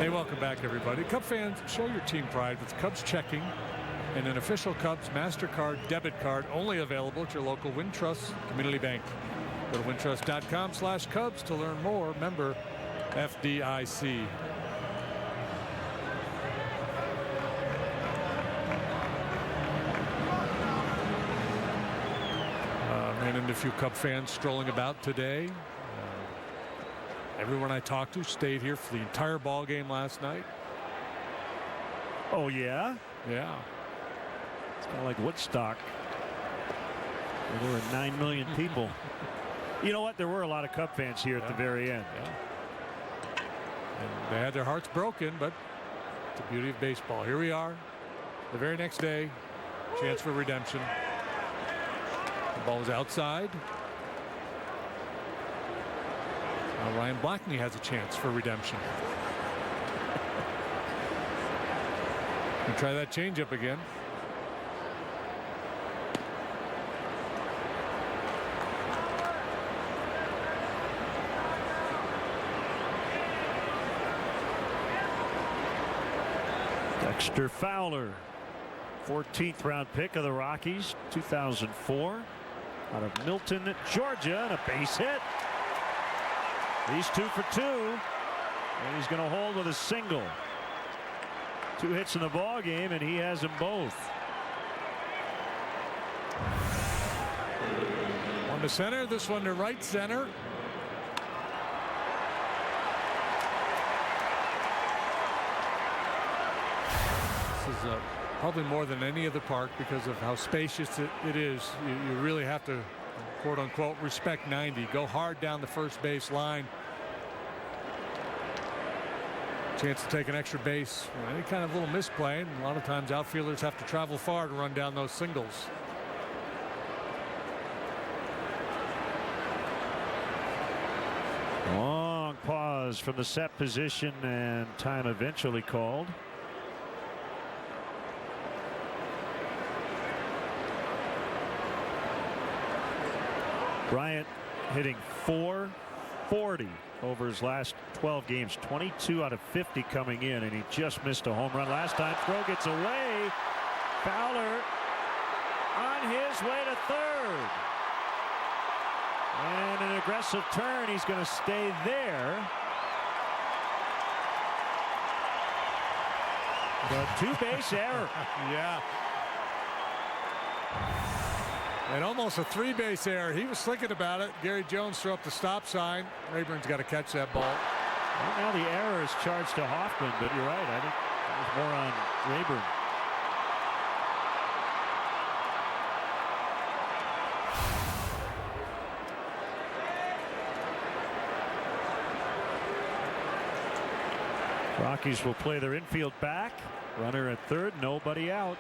Hey, welcome back, everybody. Cub fans, show your team pride with Cubs checking and an official Cubs MasterCard debit card only available at your local Wintrust Community Bank. Go to wintrust.com/Cubs to learn more. Member FDIC. Ran into a few Cub fans strolling about today. Everyone I talked to stayed here for the entire ball game last night. Oh, yeah? Yeah. It's kind of like Woodstock. There were 9 million people. You know what? There were a lot of Cub fans here at the very end. Yeah. And they had their hearts broken, but it's the beauty of baseball. Here we are. The very next day, chance for redemption. The ball is outside. Now Ryan Blackney has a chance for redemption. And try that changeup again. Dexter Fowler, 14th round pick of the Rockies, 2004, out of Milton, Georgia, and a base hit. He's 2 for 2, and he's going to hold with a single. 2 hits in the ball game, and he has them both. One to center, this one to right center. This is probably more than any other park because of how spacious it is. You really have to, quote unquote, respect 90. Go hard down the first base line. Chance to take an extra base. Any kind of little misplay. A lot of times outfielders have to travel far to run down those singles. Long pause from the set position, and time eventually called. Bryant hitting .440 over his last 12 games, 22 out of 50 coming in, and he just missed a home run last time. Throw gets away. Fowler on his way to third. And an aggressive turn. He's going to stay there. The two-base error. Yeah. And almost a 3-base error. He was thinking about it. Gary Jones threw up the stop sign. Rayburn's got to catch that ball. Well, now the error is charged to Hoffman, but you're right. I think it was more on Rayburn. Rockies will play their infield back. Runner at third, nobody out.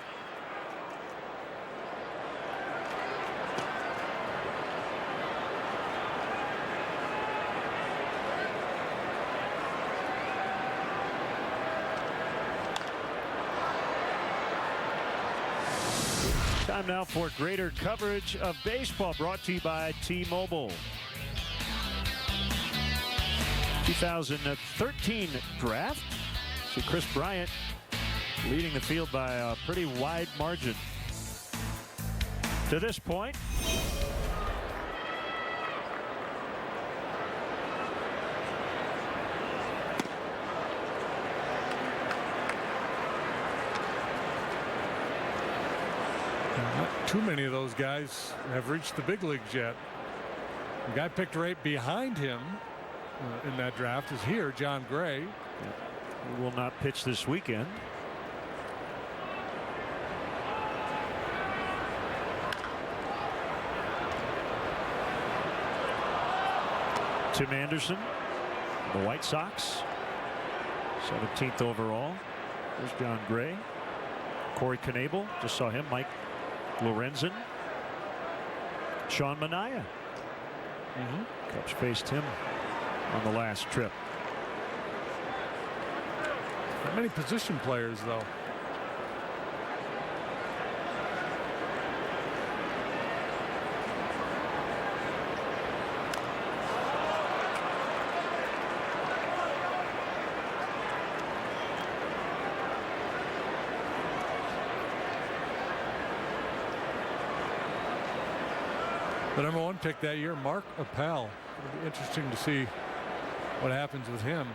Time now for greater coverage of baseball, brought to you by T-Mobile. 2013 draft. See Chris Bryant leading the field by a pretty wide margin to this point. Not too many of those guys have reached the big leagues yet. The guy picked right behind him in that draft is here, John Gray. He will not pitch this weekend. Tim Anderson, the White Sox, 17th overall. There's John Gray. Corey Knebel, just saw him. Mike Lorenzen. Sean Manaea. Cubs faced him on the last trip. Not many position players, though. The #1 pick that year, Mark Appel. It'll be interesting to see what happens with him.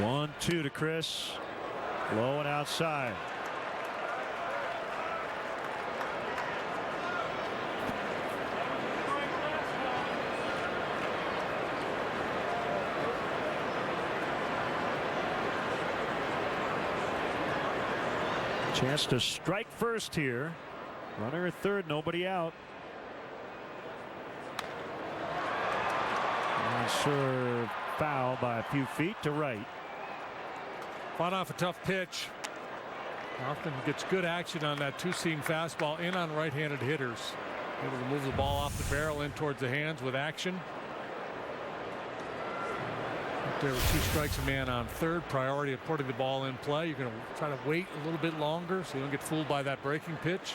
One, two to Chris. Low and outside. Chance to strike first here. Runner at third, nobody out. And serve foul by a few feet to right. Fought off a tough pitch. Often gets good action on that two-seam fastball in on right-handed hitters. Able to move the ball off the barrel in towards the hands with action. There were 2 strikes, a man on third. Priority of putting the ball in play. You're going to try to wait a little bit longer so you don't get fooled by that breaking pitch.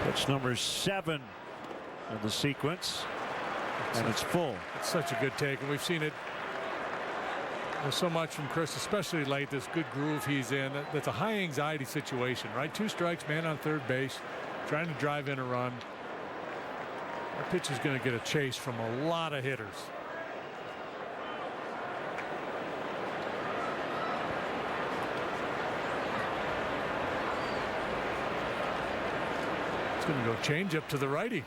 Pitch number 7 in the sequence, and it's full. It's such a good take, and we've seen it so much from Chris, especially late. This good groove he's in. That's a high anxiety situation, right? 2 strikes, man on third base, trying to drive in a run. That pitch is going to get a chase from a lot of hitters. It's going to go change up to the righty.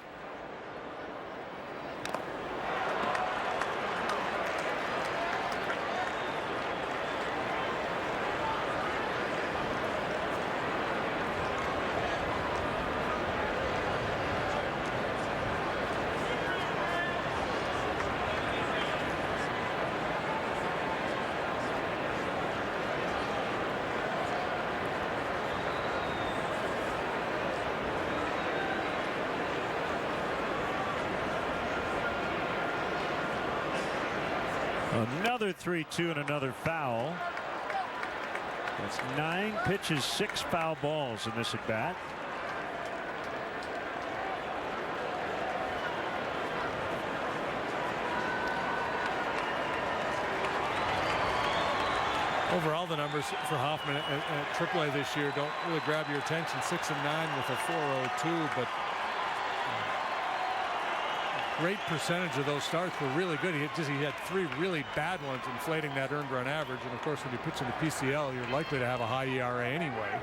Another 3-2 and another foul. That's 9 pitches, 6 foul balls in this at bat. Overall, the numbers for Hoffman at AAA this year don't really grab your attention. 6 and 9 with a 4.02, but great percentage of those starts were really good. He had 3 really bad ones, inflating that earned run average. And of course, when you pitch in the PCL, you're likely to have a high ERA anyway.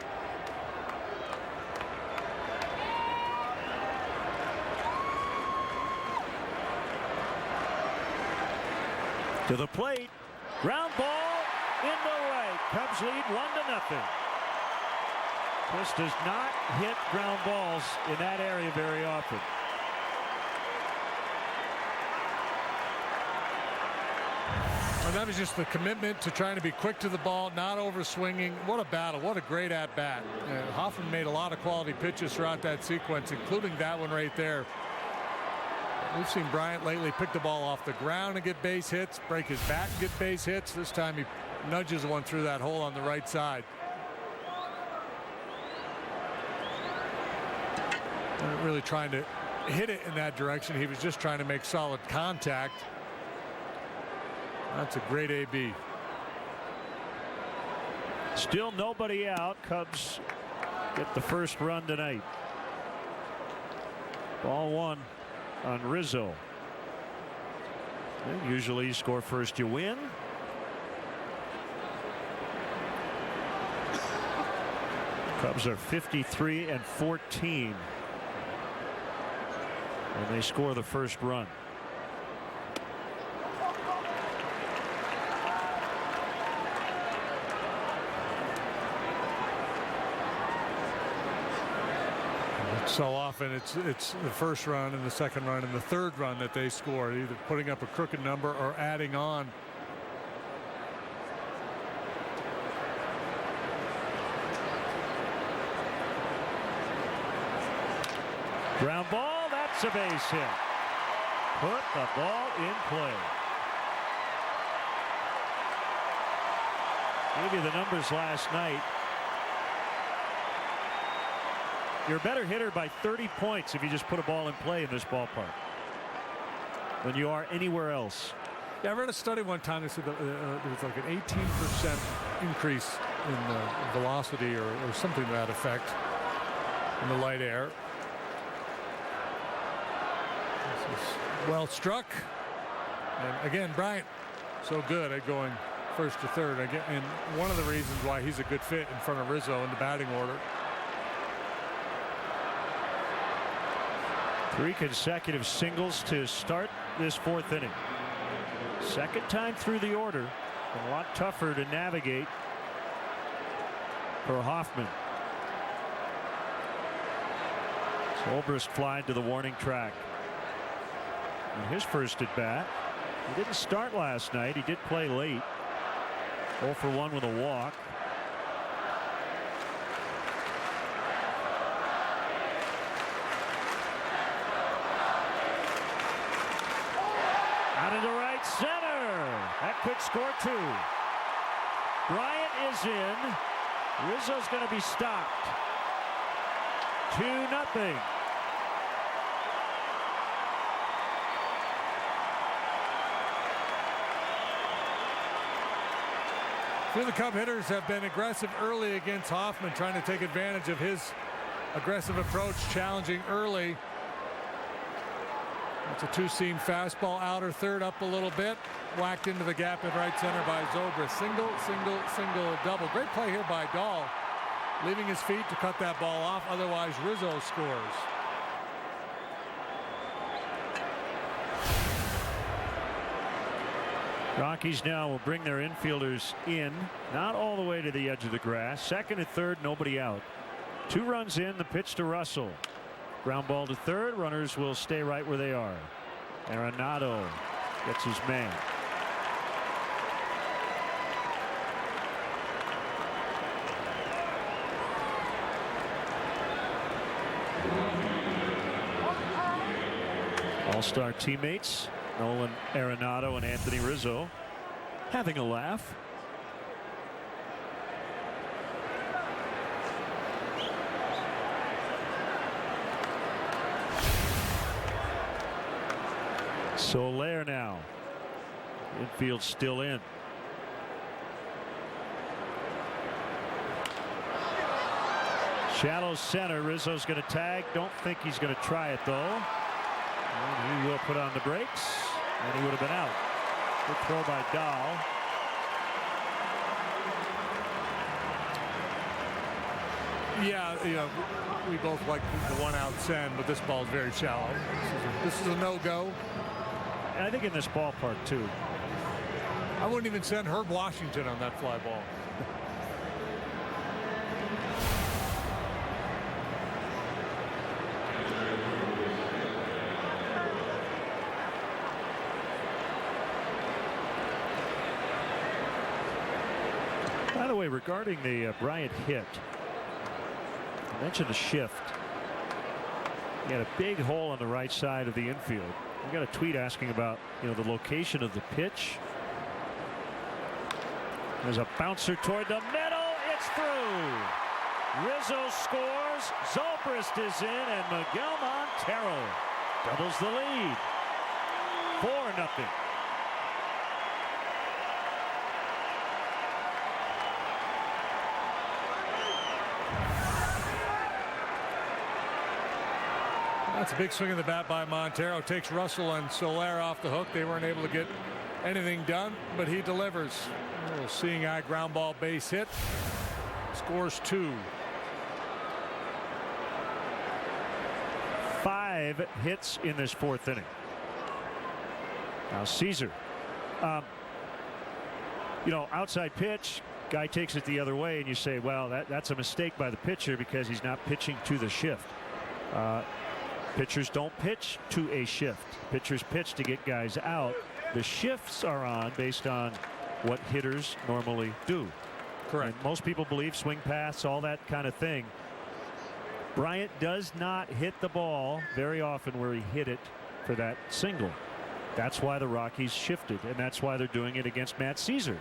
To the plate, ground ball into right. Cubs lead 1-0. Chris does not hit ground balls in that area very often. And that was just the commitment to trying to be quick to the ball, not over swinging. What a battle. What a great at bat. Hoffman made a lot of quality pitches throughout that sequence, including that one right there. We've seen Bryant lately pick the ball off the ground and get base hits, break his bat and get base hits. This time he nudges one through that hole on the right side. Not really trying to hit it in that direction. He was just trying to make solid contact. That's a great AB. Still nobody out. Cubs get the first run tonight. Ball 1 on Rizzo. And usually you score first, you win. Cubs are 53-14 when they score the first run. So often it's the first run and the second run and the third run that they score, either putting up a crooked number or adding on. Ground ball, that's a base hit. Put the ball in play. Gave you the numbers last night. You're a better hitter by 30 points if you just put a ball in play in this ballpark than you are anywhere else. Yeah, I read a study one time that said that, there was like an 18% increase in the velocity or something to that effect in the light air. This is well struck. And again, Bryant so good at going first to third. Again, and one of the reasons why he's a good fit in front of Rizzo in the batting order. 3 consecutive singles to start this 4th inning. Second time through the order. A lot tougher to navigate for Hoffman. Zobrist flying to the warning track. And his first at bat. He didn't start last night. He did play late. 0 for 1 with a walk. Out into right center. That could score 2. Bryant is in. Rizzo's going to be stopped. 2-0. The Cub hitters have been aggressive early against Hoffman, trying to take advantage of his aggressive approach, challenging early. It's a 2-seam fastball, outer third, up a little bit, whacked into the gap in right center by Zobrist. Single, single, single, double. Great play here by Dahl, leaving his feet to cut that ball off. Otherwise, Rizzo scores. Rockies now will bring their infielders in, not all the way to the edge of the grass. Second and third, nobody out. 2 runs in, the pitch to Russell. Ground ball to third. Runners will stay right where they are. Arenado gets his man. All-star teammates Nolan Arenado and Anthony Rizzo having a laugh. Soler now. Infield still in. Shallow center. Rizzo's going to tag. Don't think he's going to try it though. And he will put on the brakes. And he would have been out. Good throw by Dahl. Yeah, you know, we both like the 1-out send, but this ball is very shallow. This is a no-go. And I think in this ballpark too. I wouldn't even send Herb Washington on that fly ball. By the way, regarding the Bryant hit, I mentioned the shift. He had a big hole on the right side of the infield. We got a tweet asking about, the location of the pitch. There's a bouncer toward the middle. It's through. Rizzo scores. Zobrist is in, and Miguel Montero doubles the lead. 4-0. That's a big swing of the bat by Montero. Takes Russell and Soler off the hook. They weren't able to get anything done, but he delivers. A little seeing eye ground ball base hit. Scores 2. 5 hits in this 4th inning. Now Caesar. Outside pitch. Guy takes it the other way, and you say, well, that's a mistake by the pitcher because he's not pitching to the shift. Pitchers don't pitch to a shift. Pitchers pitch to get guys out. The shifts are on based on what hitters normally do. Correct. And most people believe swing paths, all that kind of thing. Bryant does not hit the ball very often where he hit it for that single. That's why the Rockies shifted, and that's why they're doing it against Matt Caesar.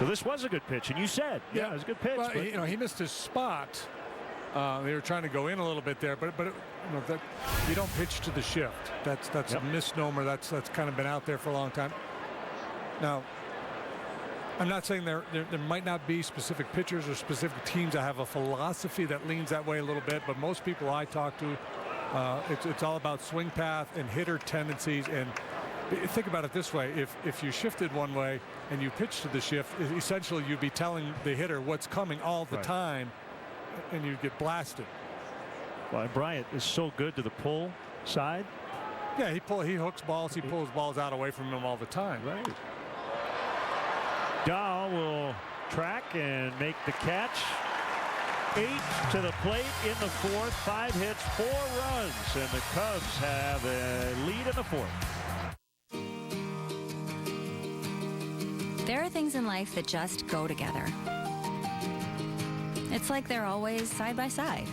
So this was a good pitch, and you said, yeah, it was a good pitch. Well, but you know, he missed his spot. They were trying to go in a little bit there, but you know, that you don't pitch to the shift. That's a misnomer. That's kind of been out there for a long time. Now, I'm not saying there might not be specific pitchers or specific teams that have a philosophy that leans that way a little bit, but most people I talk to, it's all about swing path and hitter tendencies. And think about it this way: if you shifted one way and you pitch to the shift, essentially you'd be telling the hitter what's coming all the time, and you get blasted. Well, Bryant is so good to the pull side. Yeah, he hooks balls, he pulls balls out away from him all the time. Right. Dahl will track and make the catch. 8 to the plate in the fourth. 5 hits, 4 runs, and the Cubs have a lead in the fourth. There are things in life that just go together. It's like they're always side by side.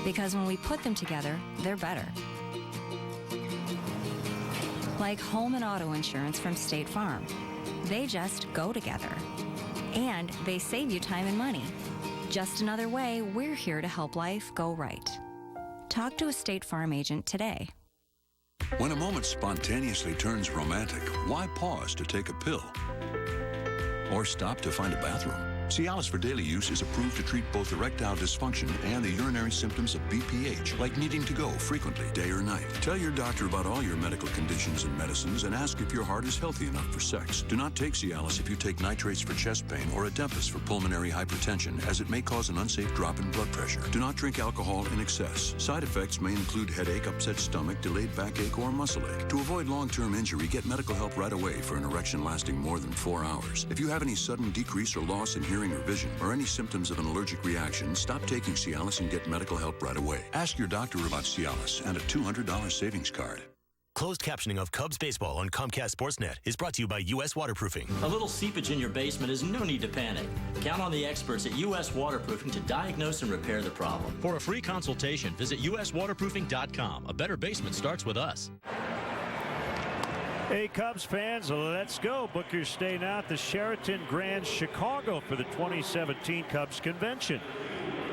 Because when we put them together, they're better. Like home and auto insurance from State Farm. They just go together. And they save you time and money. Just another way we're here to help life go right. Talk to a State Farm agent today. When a moment spontaneously turns romantic, why pause to take a pill? Or stop to find a bathroom? Cialis for daily use is approved to treat both erectile dysfunction and the urinary symptoms of BPH, like needing to go frequently, day or night. Tell your doctor about all your medical conditions and medicines and ask if your heart is healthy enough for sex. Do not take Cialis if you take nitrates for chest pain or Adeptus for pulmonary hypertension, as it may cause an unsafe drop in blood pressure. Do not drink alcohol in excess. Side effects may include headache, upset stomach, delayed backache, or muscle ache. To avoid long-term injury, get medical help right away for an erection lasting more than 4 hours. If you have any sudden decrease or loss in hearing or vision, or any symptoms of an allergic reaction, stop taking Cialis and get medical help right away. Ask your doctor about Cialis and a $200 savings card. Closed captioning of Cubs baseball on Comcast Sportsnet is brought to you by U.S. Waterproofing. A little seepage in your basement is no need to panic. Count on the experts at U.S. Waterproofing to diagnose and repair the problem. For a free consultation, visit uswaterproofing.com. A better basement starts with us. Hey, Cubs fans, let's go. Book your stay now at the Sheraton Grand Chicago for the 2017 Cubs Convention.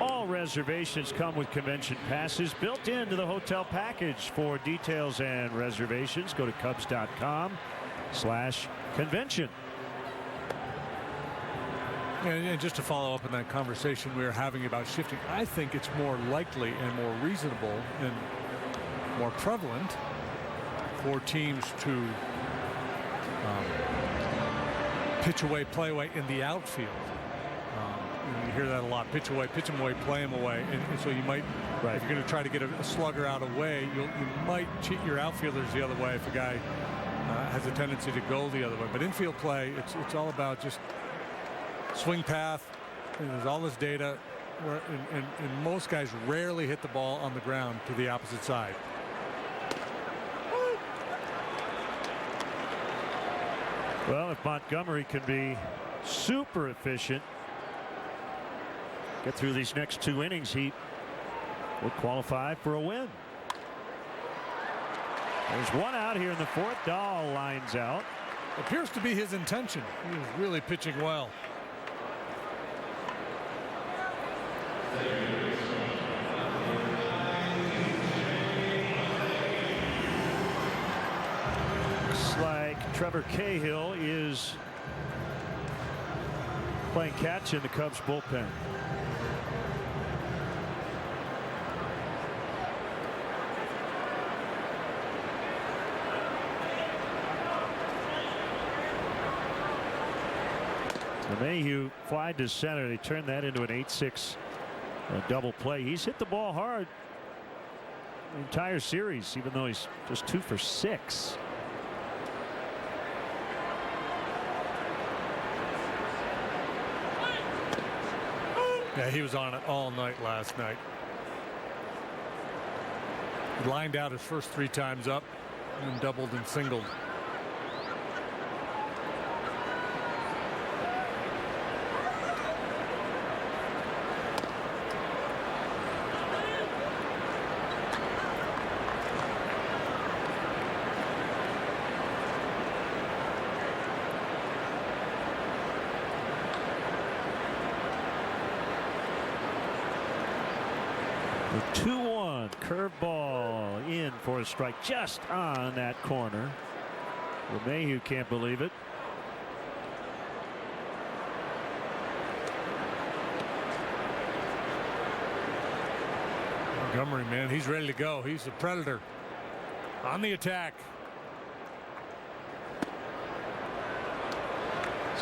All reservations come with convention passes built into the hotel package. For details and reservations, go to cubs.com/convention. And just to follow up on that conversation we were having about shifting, I think it's more likely and more reasonable and more prevalent for teams to pitch away, play away in the outfield. You hear that a lot: pitch away, pitch them away, play them away. And so you might, if you're going to try to get a slugger out away, you might cheat your outfielders the other way if a guy has a tendency to go the other way. But infield play, it's all about just swing path. And there's all this data, and most guys rarely hit the ball on the ground to the opposite side. Well, if Montgomery can be super efficient, get through these next 2 innings, he would qualify for a win. There's one out here in the fourth. Dahl lines out. Appears to be his intention. He was really pitching well. Looks like Trevor Cahill is playing catch in the Cubs bullpen. Mayhew fly to center. They turned that into an 8-6 double play. He's hit the ball hard the entire series, even though he's just 2 for 6. Yeah, he was on it all night last night. He lined out his first 3 times up and doubled and singled. The 2-1 curveball in for a strike just on that corner. LeMahieu can't believe it. Montgomery, man, he's ready to go. He's a predator on the attack.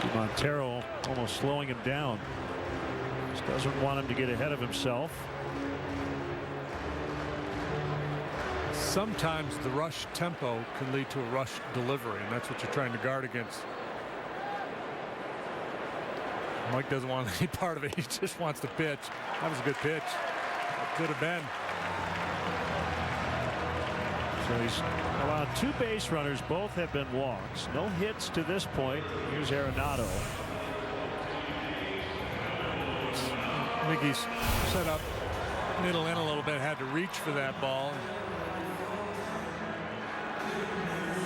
See Montero almost slowing him down. Just doesn't want him to get ahead of himself. Sometimes the rush tempo can lead to a rush delivery, and that's what you're trying to guard against. Mike doesn't want any part of it. He just wants to pitch. That was a good pitch. That could have been. So he's allowed 2 base runners. Both have been walks. No hits to this point. Here's Arenado. I think he's set up middle in a little bit. Had to reach for that ball.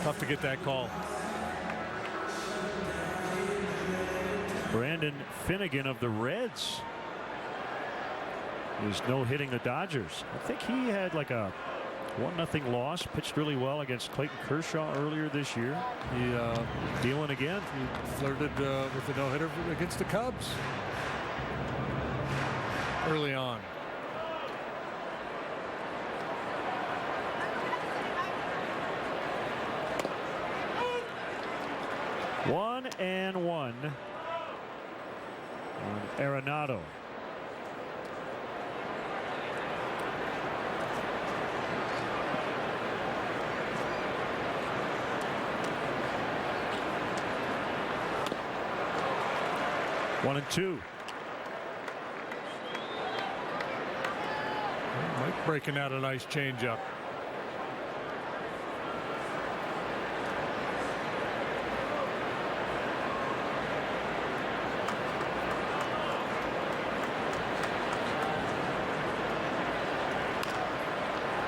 Tough to get that call. Brandon Finnegan of the Reds is no hitting the Dodgers. I think he had like a 1-0 loss. Pitched really well against Clayton Kershaw earlier this year. He dealing again. He flirted with the no-hitter against the Cubs early on. One and one on Arenado. One and two. Mike breaking out a nice changeup.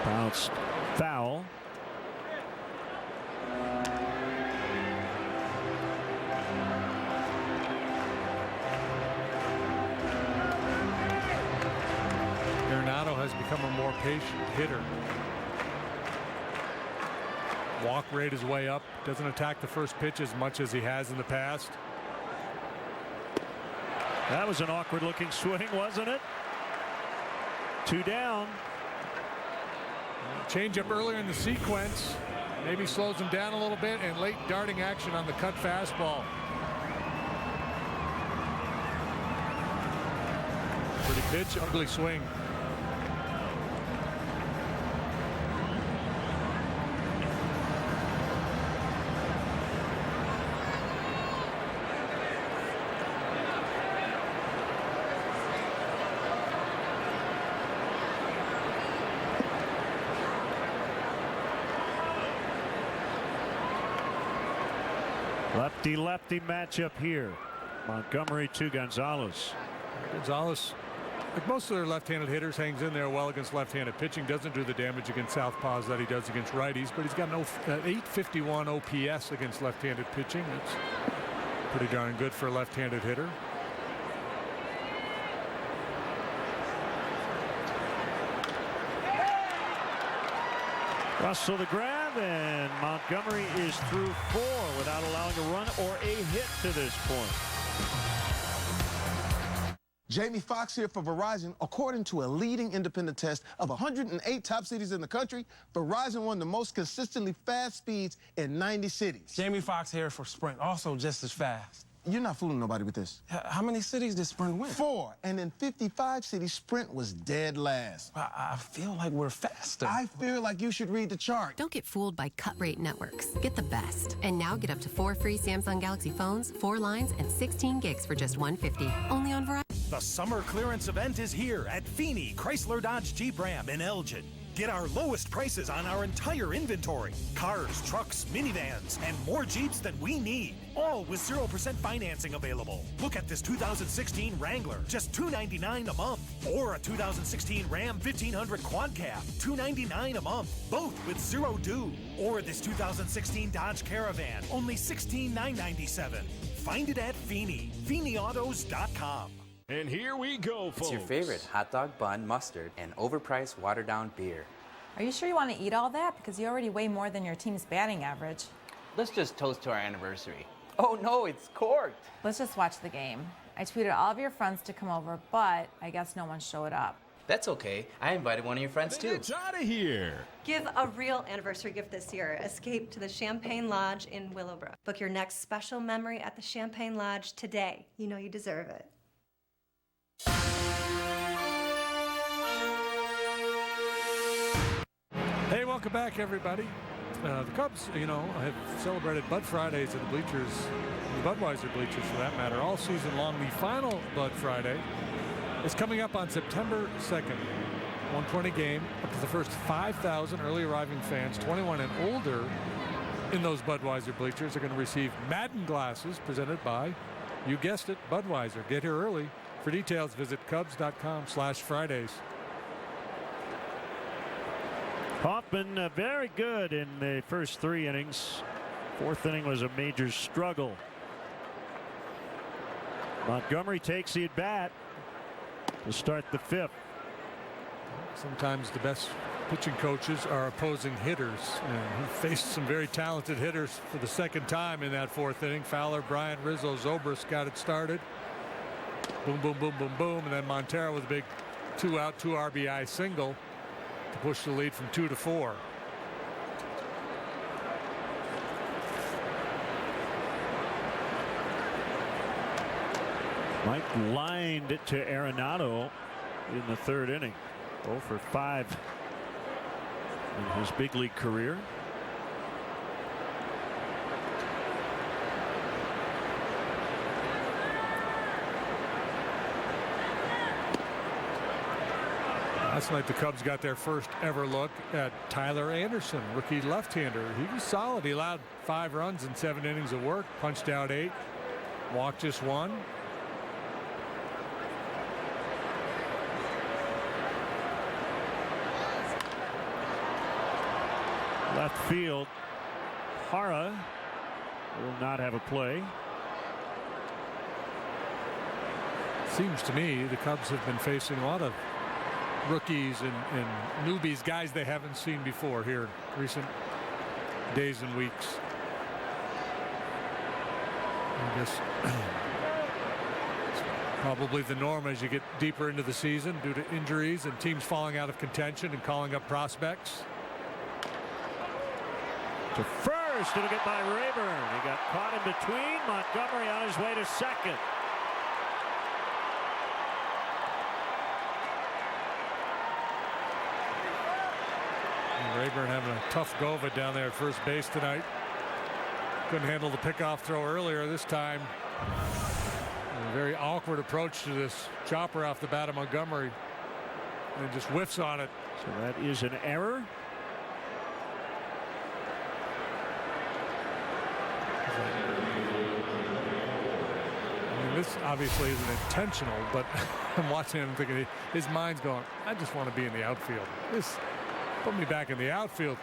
Bounced foul. Arenado has become a more patient hitter. Walk rate is way up. Doesn't attack the first pitch as much as he has in the past. That was an awkward looking swing, wasn't it? 2 down. Change up earlier in the sequence. Maybe slows him down a little bit, and late darting action on the cut fastball. Pretty pitch, ugly swing. Lefty-lefty matchup here. Montgomery to Gonzalez. Gonzalez, like most of their left-handed hitters, hangs in there well against left-handed pitching. Doesn't do the damage against southpaws that he does against righties, but he's got an 851 OPS against left-handed pitching. That's pretty darn good for a left-handed hitter. Russell the grab, and Montgomery is through 4 without allowing a run or a hit to this point. Jamie Foxx here for Verizon. According to a leading independent test of 108 top cities in the country, Verizon won the most consistently fast speeds in 90 cities. Jamie Foxx here for Sprint, also just as fast. You're not fooling nobody with this. How many cities did Sprint win? 4. And in 55 cities, Sprint was dead last. I feel like we're faster. I feel like you should read the chart. Don't get fooled by cut rate networks. Get the best. And now get up to 4 free Samsung Galaxy phones, 4 lines, and 16 gigs for just $150. Only on Verizon. The summer clearance event is here at Feeney Chrysler Dodge Jeep Ram in Elgin. Get our lowest prices on our entire inventory. Cars, trucks, minivans, and more Jeeps than we need. All with 0% financing available. Look at this 2016 Wrangler, just $299 a month. Or a 2016 Ram 1500 Quad Cab, $299 a month. Both with 0 due. Or this 2016 Dodge Caravan, only $16,997. Find it at Feeney, FeeneyAutos.com. And here we go, folks. It's your favorite hot dog bun, mustard, and overpriced watered-down beer. Are you sure you want to eat all that? Because you already weigh more than your team's batting average. Let's just toast to our anniversary. Oh no, it's corked. Let's just watch the game. I tweeted all of your friends to come over, but I guess no one showed up. That's okay. I invited one of your friends too. It's out of here. Give a real anniversary gift this year. Escape to the Champagne Lodge in Willowbrook. Book your next special memory at the Champagne Lodge today. You know you deserve it. Hey, welcome back, everybody. The Cubs, have celebrated Bud Fridays at the bleachers, the Budweiser bleachers for that matter, all season long. The final Bud Friday is coming up on September 2nd. 1:20 game. Up to the first 5,000 early arriving fans, 21 and older, in those Budweiser bleachers are going to receive Madden glasses presented by, you guessed it, Budweiser. Get here early. For details, visit Cubs.com/Fridays. Hoffman very good in the first 3 innings. 4th inning was a major struggle. Montgomery takes the at bat to start the 5th. Sometimes the best pitching coaches are opposing hitters, and he faced some very talented hitters for the second time in that 4th inning. Fowler, Bryant, Rizzo, Zobrist got it started. Boom, boom, boom, boom, boom, and then Montero with a big 2-out, 2 RBI single to push the lead from 2 to 4. Mike lined it to Arenado in the 3rd inning. 0 for 5 in his big league career. Last night the Cubs got their first ever look at Tyler Anderson, rookie left-hander. He was solid. He allowed 5 runs in 7 innings of work, punched out 8, walked just 1. Left field, Hara will not have a play. Seems to me the Cubs have been facing a lot of rookies and newbies, guys they haven't seen before here in recent days and weeks. I guess it's probably the norm as you get deeper into the season due to injuries and teams falling out of contention and calling up prospects. To first, it'll get by Rayburn. He got caught in between. Montgomery on his way to second. And Rayburn having a tough go of it down there at first base tonight. Couldn't handle the pickoff throw earlier. This time, a very awkward approach to this chopper off the bat of Montgomery, and just whiffs on it. So that is an error. This obviously isn't intentional, but I'm watching him thinking his mind's going, I just want to be in the outfield. This put me back in the outfield.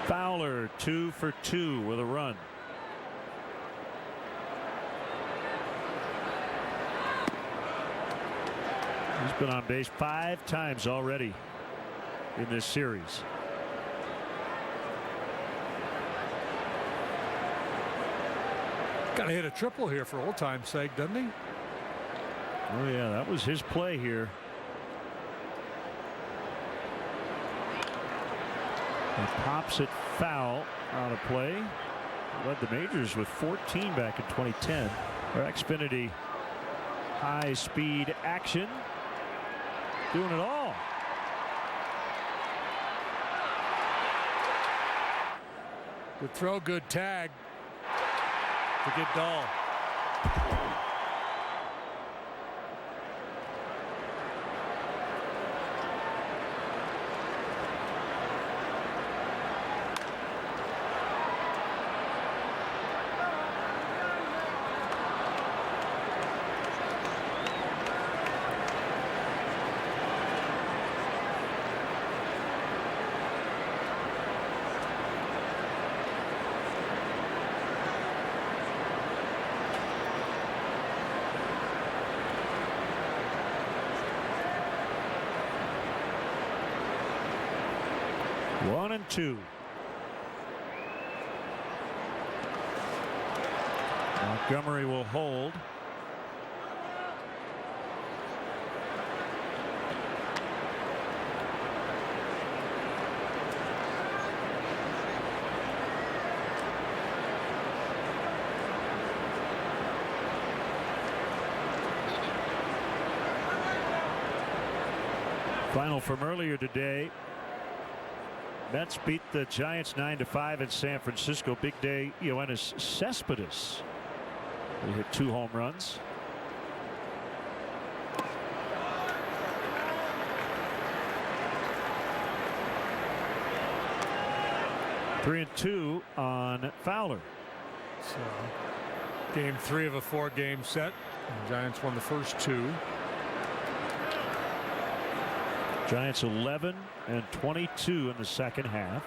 Fowler 2 for 2 with a run. He's been on base 5 times already in this series. Got to hit a triple here for old time's sake, doesn't he? Oh yeah, that was his play here. He pops it foul on a play. He led the majors with 14 back in 2010. Or Xfinity high speed action. Doing it all. Good throw, good tag. To get Dahl. 1-2. Montgomery will hold. Final from earlier today. Mets beat the Giants 9-5 in San Francisco. Big day. Yoenis Cespedes. He hit 2 home runs. Three and 2 on Fowler. So, game 3 of a 4-game set. The Giants won the first 2. Giants 11 and 22 in the second half.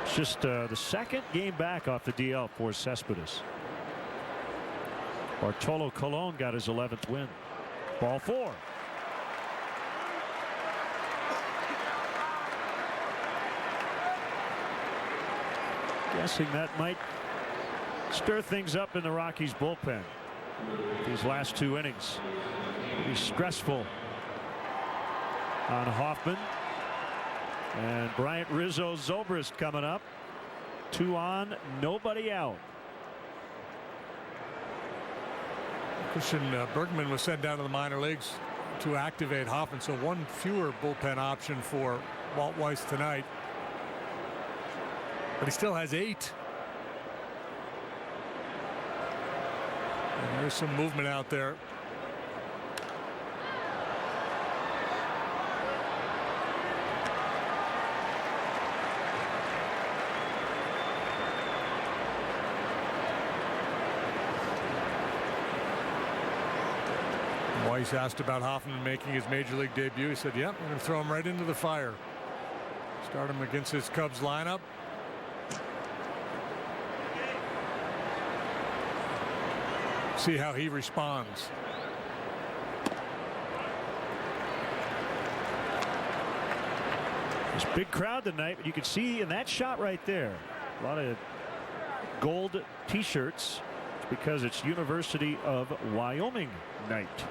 It's just the second game back off the DL for Cespedes. Bartolo Colon got his 11th win. Ball 4. Guessing that might stir things up in the Rockies bullpen. These last 2 innings. Pretty stressful on Hoffman. And Bryant Rizzo Zobrist coming up. 2 on, nobody out. Christian Bergman was sent down to the minor leagues to activate Hoffman, so 1 fewer bullpen option for Walt Weiss tonight. But he still has 8. And there's some movement out there. Weiss asked about Hoffman making his major league debut. He said, yep, we're going to throw him right into the fire. Start him against his Cubs lineup. See how he responds. This big crowd tonight, but you can see in that shot right there a lot of gold t-shirts. It's because it's University of Wyoming night.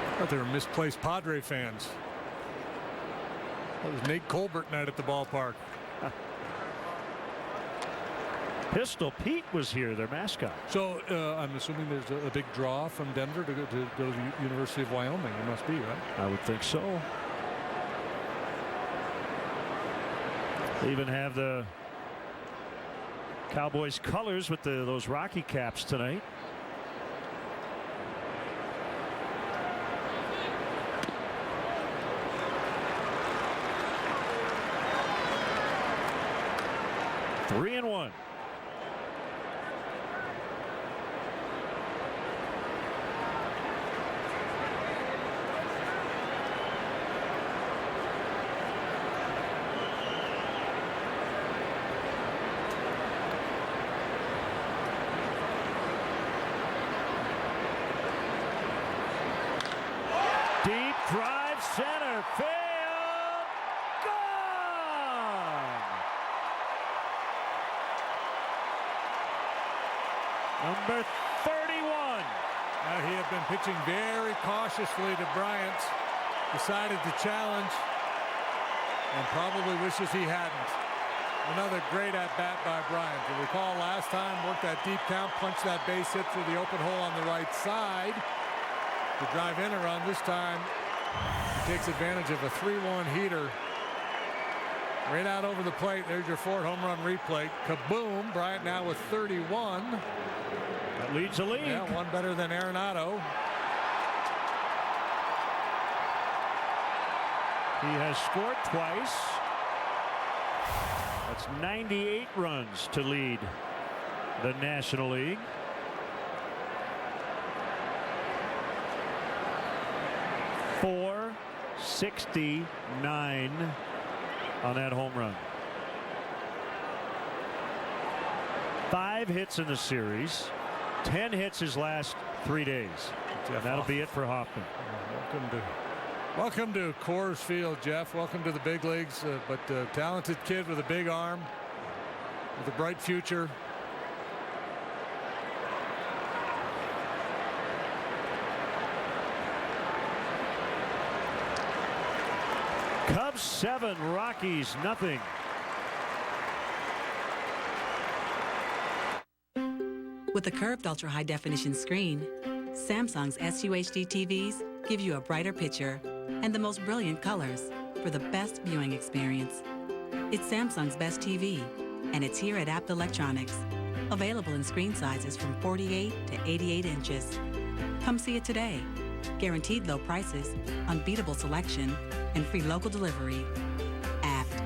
I thought they were misplaced Padre fans. That was Nate Colbert night at the ballpark. Pistol Pete was here, their mascot. So I'm assuming there's a big draw from Denver to go to the University of Wyoming. It must be, right? I would think so. They even have the Cowboys colors with those Rocky caps tonight. Three and 1. Deep drive center field. Number 31. Now he had been pitching very cautiously to Bryant. Decided to challenge and probably wishes he hadn't. Another great at-bat by Bryant. You recall last time, worked that deep count, punched that base hit through the open hole on the right side to drive in a run. This time he takes advantage of a 3-1 heater right out over the plate. There's your Ford home run replay. Kaboom. Bryant now with 31. That leads the league. Yeah, one better than Arenado. He has scored twice. That's 98 runs to lead the National League. .469 on that home run. 5 hits in the series. 10 hits his last 3 days. And that'll be it for Hoffman. Welcome to Coors Field, Jeff. Welcome to the big leagues. But a talented kid with a big arm, with a bright future. Cubs 7, Rockies nothing. With a curved ultra-high definition screen, Samsung's SUHD TVs give you a brighter picture and the most brilliant colors for the best viewing experience. It's Samsung's best TV, and it's here at Apt Electronics. Available in screen sizes from 48 to 88 inches. Come see it today. Guaranteed low prices, unbeatable selection, and free local delivery. Apt.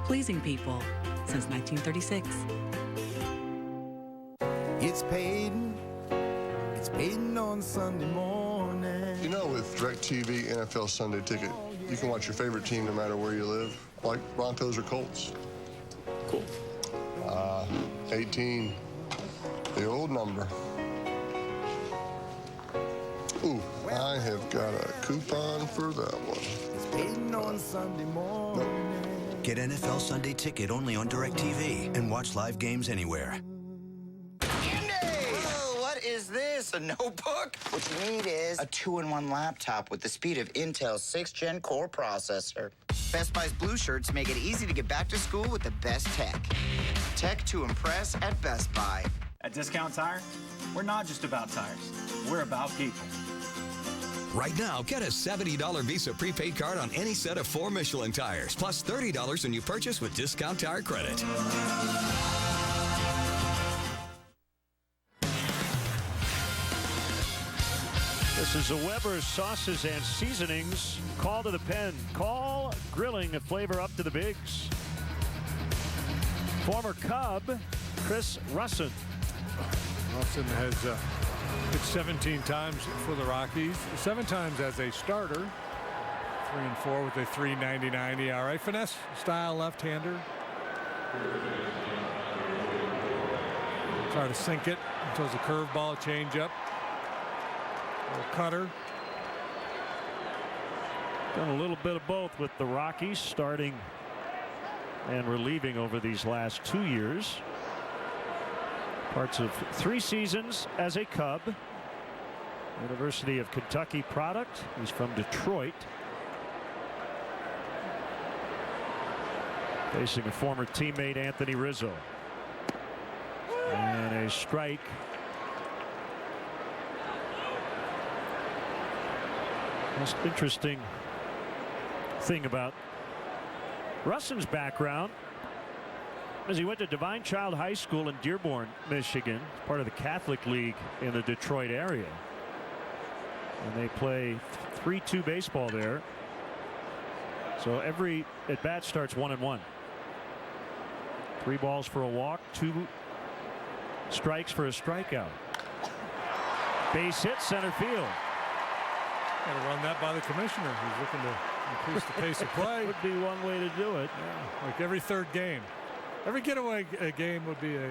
Pleasing people since 1936. It's Peyton. It's Peyton on Sunday morning. You know, with DirecTV NFL Sunday Ticket, you can watch your favorite team no matter where you live, like Broncos or Colts. Cool. 18, the old number. Ooh, I have got a coupon for that one. It's Peyton on Sunday morning. Get NFL Sunday Ticket only on DirecTV and watch live games anywhere. What is this? A notebook? What you need is a 2-in-1 laptop with the speed of Intel's 6th Gen Core processor. Best Buy's Blue Shirts make it easy to get back to school with the best tech. Tech to impress at Best Buy. At Discount Tire, we're not just about tires. We're about people. Right now, get a $70 Visa prepaid card on any set of 4 Michelin tires, plus $30 when you purchase with Discount Tire credit. This is a Weber Sauces and Seasonings call to the pen. Call grilling a flavor up to the bigs. Former Cub, Chris Russin. Russin has hit 17 times for the Rockies, 7 times as a starter. 3-4 with a .399 ERA. Finesse style left-hander. Try to sink it until it's a curveball, change-up. Cutter. Done a little bit of both with the Rockies, starting and relieving over these last 2 years. Parts of 3 seasons as a Cub. University of Kentucky product. He's from Detroit. Facing a former teammate, Anthony Rizzo. And a strike. Most interesting thing about Russin's background is he went to Divine Child High School in Dearborn, Michigan, part of the Catholic League in the Detroit area. And they play 3-2 baseball there. So every at bat starts 1-1. 3 balls for a walk, 2 strikes for a strikeout. Base hit, center field. Got to run that by the commissioner, who's looking to increase the pace of play. Would be one way to do it. Yeah, like every third game. Every getaway game would be a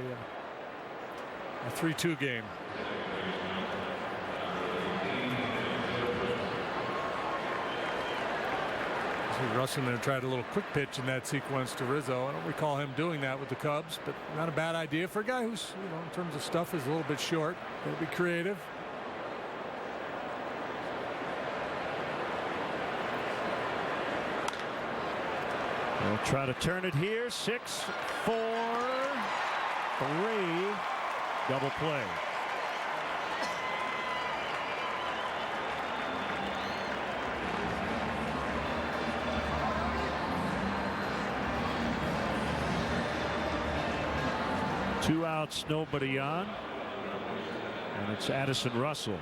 3-2 game. Russin there tried a little quick pitch in that sequence to Rizzo. I don't recall him doing that with the Cubs, but not a bad idea for a guy who's, you know, in terms of stuff is a little bit short. Got to be creative. They'll try to turn it here. 6-4-3 double play. Two outs, nobody on, and it's Addison Russell.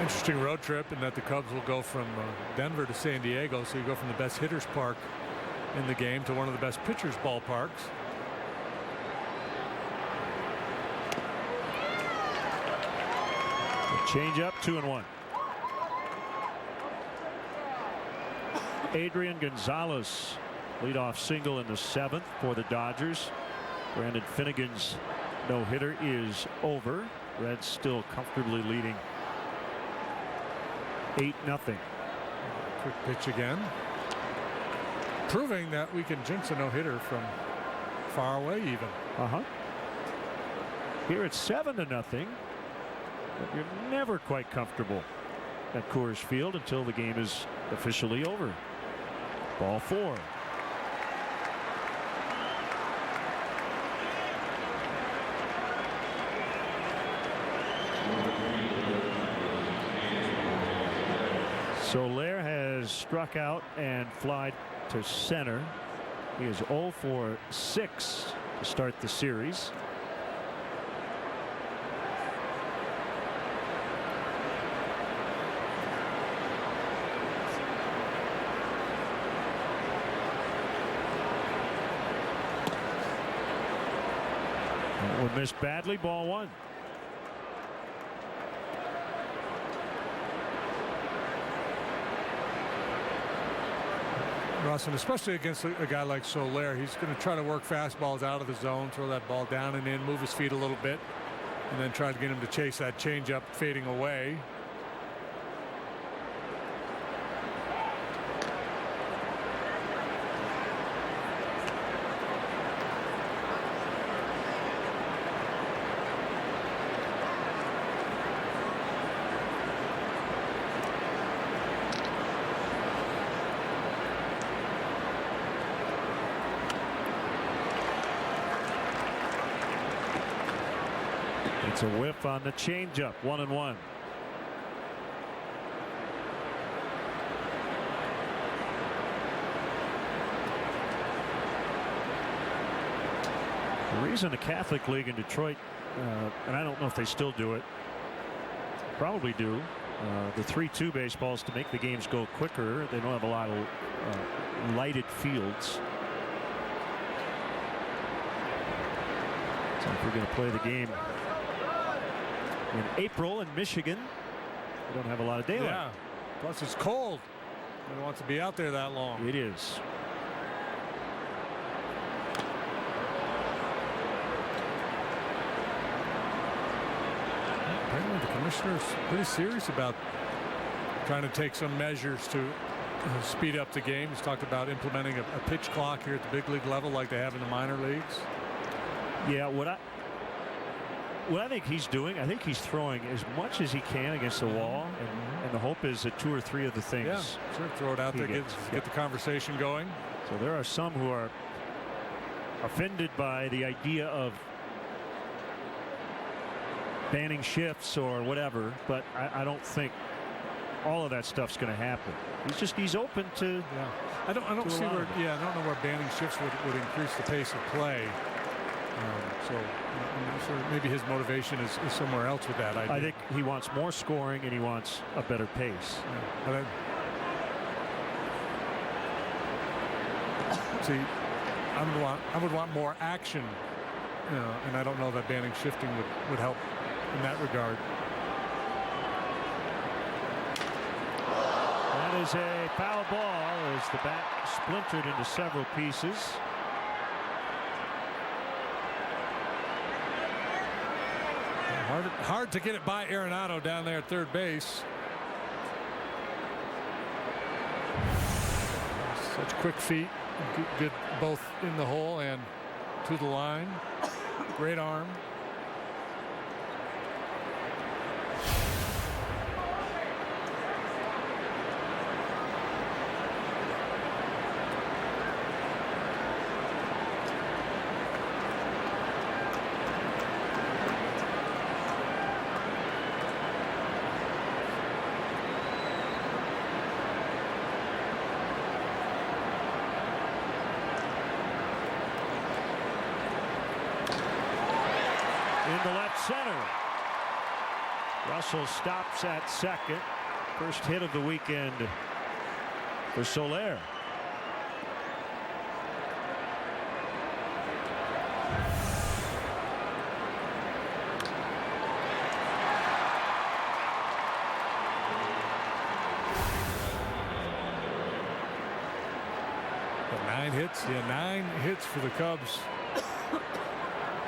Interesting road trip in that the Cubs will go from Denver to San Diego, so you go from the best hitters park in the game to one of the best pitchers ballparks. Change up, 2-1. Adrian Gonzalez, leadoff single in the 7th for the Dodgers. Brandon Finnegan's no-hitter is over. Reds still comfortably leading 8-0. Quick pitch again. Proving that we can jinx a no-hitter from far away even. Here it's 7-0. But you're never quite comfortable at Coors Field until the game is officially over. Ball 4. Soler has struck out and flied to center. He is 0 for 6 to start the series. That one missed badly. Ball 1. Russ, and especially against a guy like Soler, he's going to try to work fastballs out of the zone, throw that ball down and in, move his feet a little bit, and then try to get him to chase that changeup fading away. It's a whiff on the changeup. 1-1. The reason the Catholic League in Detroit, and I don't know if they still do it, probably do, the 3-2 baseballs to make the games go quicker. They don't have a lot of lighted fields. So if we're going to play the game in April in Michigan, we don't have a lot of daylight. Yeah. Plus it's cold. Nobody wants to be out there that long. It is. Apparently the commissioner's pretty serious about trying to take some measures to speed up the game. He's talked about implementing a pitch clock here at the big league level like they have in the minor leagues. Yeah, what I think he's doing, I think he's throwing as much as he can against the wall, and the hope is that 2 or 3 of the things. Yeah, sure, throw it out there, get the conversation going. So there are some who are offended by the idea of banning shifts or whatever, but I don't think all of that stuff's going to happen. He's open to. Yeah, I don't see where. Yeah, I don't know where banning shifts would increase the pace of play. So maybe his motivation is somewhere else with that idea. I think he wants more scoring and he wants a better pace. Yeah. See, I would want more action, and I don't know that banning shifting would help in that regard. That is a foul ball as the bat splintered into several pieces. Hard to get it by Arenado down there at third base. Such quick feet, good both in the hole and to the line. Great arm. Into left center. Russell stops at second. First hit of the weekend for Soler. Nine hits. Yeah, 9 hits for the Cubs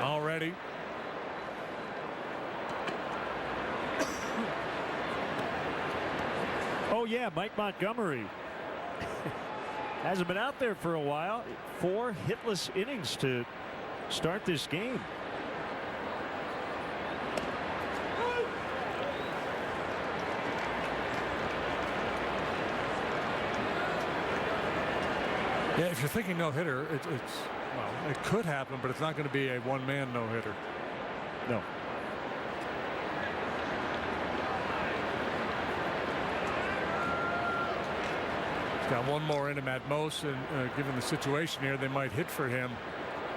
already. Oh yeah, Mike Montgomery hasn't been out there for a while. 4 hitless innings to start this game. Yeah, if you're thinking no-hitter, well, it could happen, but it's not going to be a one-man no-hitter. No. He's got one more in him at most, and given the situation here, they might hit for him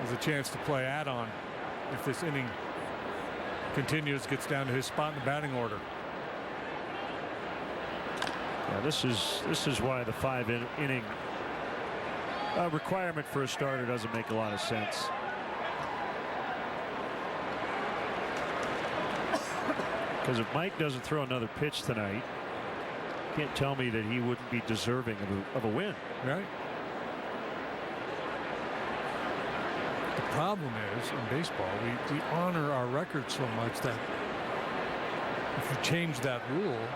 as a chance to play add-on if this inning continues, gets down to his spot in the batting order. Yeah, this is why the 5-inning requirement for a starter doesn't make a lot of sense. Because if Mike doesn't throw another pitch tonight, you can't tell me that he wouldn't be deserving of a win. Right. The problem is in baseball, we honor our record so much that if you change that rule,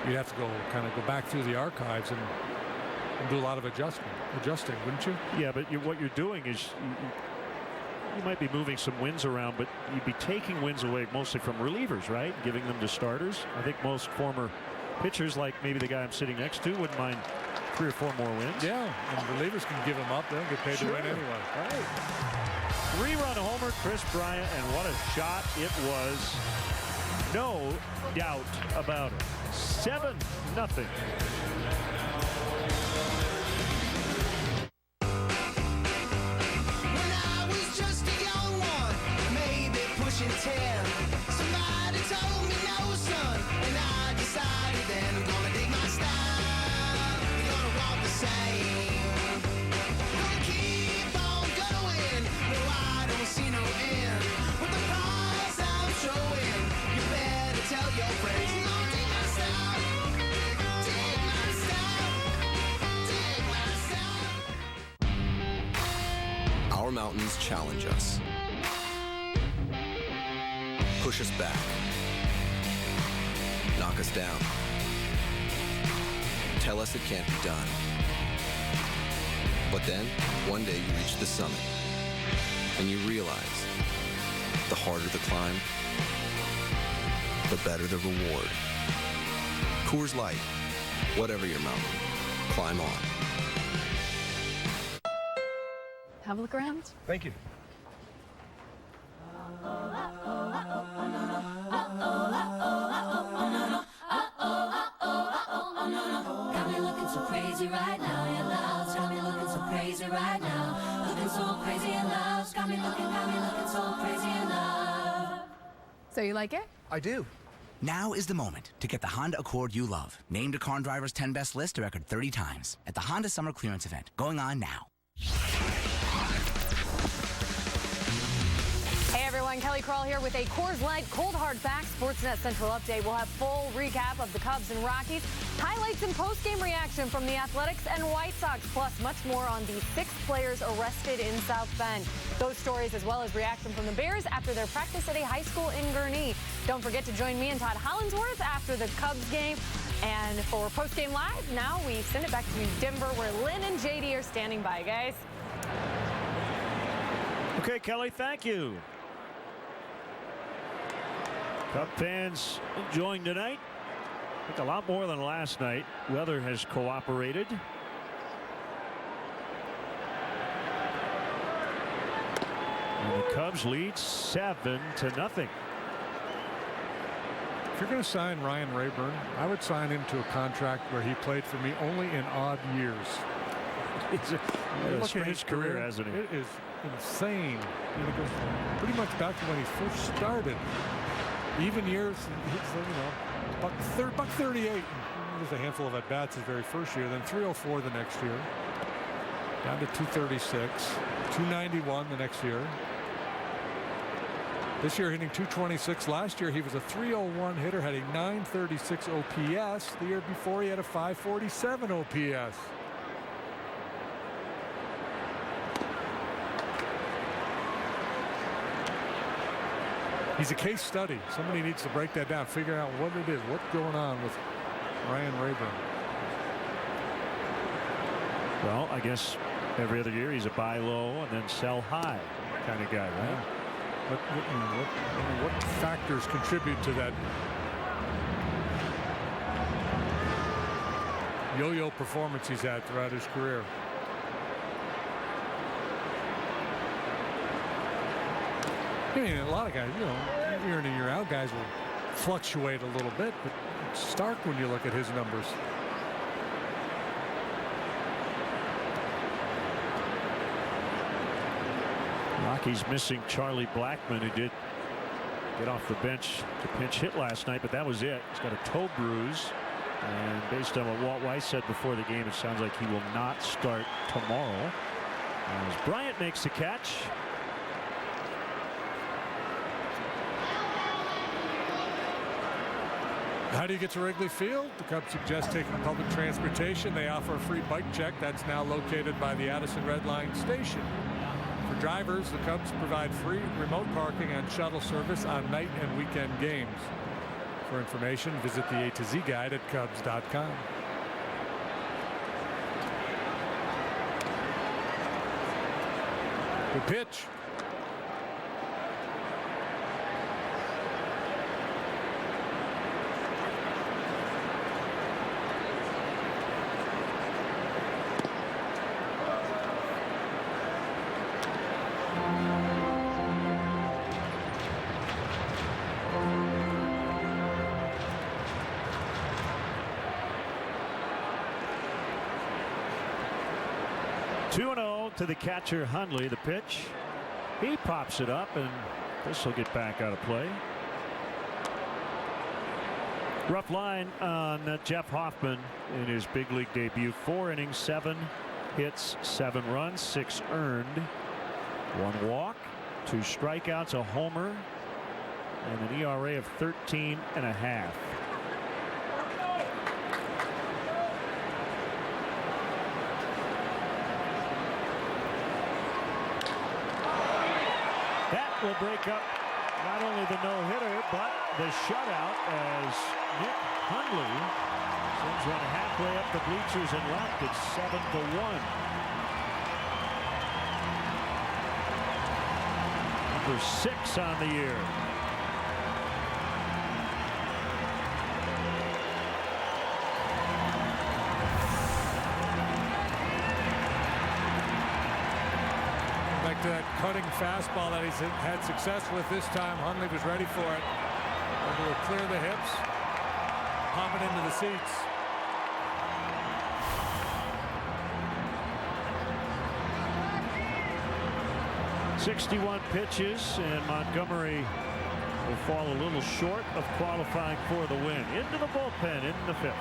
you'd have to kind of go back through the archives and do a lot of adjusting, wouldn't you? Yeah, but what you're doing is you might be moving some wins around, but you'd be taking wins away mostly from relievers, right? Giving them to starters. I think most former pitchers, like maybe the guy I'm sitting next to, wouldn't mind 3 or 4 more wins. Yeah, and relievers can give them up. They'll get paid to win anyway. Right. 3-run homer, Chris Bryant, and what a shot it was. No doubt about it. 7-0. Somebody told me no, son, and I decided then I'm gonna dig my style. We're gonna walk the same. Gonna keep on going. No, I don't see no end. With the price I'm showing, you better tell your friends. You're gonna dig my style. Dig my style. Dig my style. Our mountains challenge us. Push us back, knock us down, tell us it can't be done. But then, one day you reach the summit, and you realize the harder the climb, the better the reward. Coors Light, whatever your mountain, climb on. Have a look around. Thank you. Got me looking so crazy right now, your love's got me looking so crazy right now. Looking so crazy in love, got me looking so crazy in love. So you like it? I do. Now is the moment to get the Honda Accord you love. Named to Car Driver's 10 Best list a record 30 times at the Honda Summer Clearance Event, going on now. Hey everyone, Kelly Crawl here with a Coors Light Cold Hard Facts Sportsnet Central update. We'll have full recap of the Cubs and Rockies, highlights and post-game reaction from the Athletics and White Sox, plus much more on the 6 players arrested in South Bend. Those stories as well as reaction from the Bears after their practice at a high school in Gurnee. Don't forget to join me and Todd Hollinsworth after the Cubs game. And for post-game live, now we send it back to Denver where Lynn and JD are standing by, guys. Okay, Kelly, thank you. Cub fans enjoying tonight. I think a lot more than last night. Weather has cooperated. And the Cubs lead 7-0. If you're going to sign Ryan Rayburn, I would sign him to a contract where he played for me only in odd years. It's a strange career, hasn't it? It is insane. It goes pretty much back to when he first started. Even years, buck 38. There's a handful of at-bats his very first year, then 304 the next year, down to 236, 291 the next year. This year hitting 226. Last year he was a 301 hitter, had a 936 OPS. The year before he had a 547 OPS. He's a case study. Somebody needs to break that down, figure out what it is, what's going on with Ryan Rayburn. Well, I guess every other year he's a buy low and then sell high kind of guy, right? What factors contribute to that yo-yo performance he's had throughout his career? I mean, a lot of guys, year in and year out, guys will fluctuate a little bit, but it's stark when you look at his numbers. Rockies missing Charlie Blackmon, who did get off the bench to pinch hit last night, but that was it. He's got a toe bruise, and based on what Walt Weiss said before the game, it sounds like he will not start tomorrow. As Bryant makes the catch. How do you get to Wrigley Field? The Cubs suggest taking public transportation. They offer a free bike check that's now located by the Addison Red Line station. For drivers, the Cubs provide free remote parking and shuttle service on night and weekend games. For information, visit the A to Z guide at Cubs.com. The pitch. To the catcher Hundley. The pitch, he pops it up, and this will get back out of play. Rough line on Jeff Hoffman in his big league debut. 4 innings, 7 hits, 7 runs, 6 earned, 1 walk, 2 strikeouts, a homer, and an ERA of 13.5. Will break up not only the no-hitter but the shutout as Nick Hundley sends one halfway up the bleachers and left. It's 7-1. Number 6 on the year. That cutting fastball that he's had success with this time. Hundley was ready for it. Able to clear the hips, pop it into the seats. .61 pitches, and Montgomery will fall a little short of qualifying for the win. Into the bullpen in the 5th.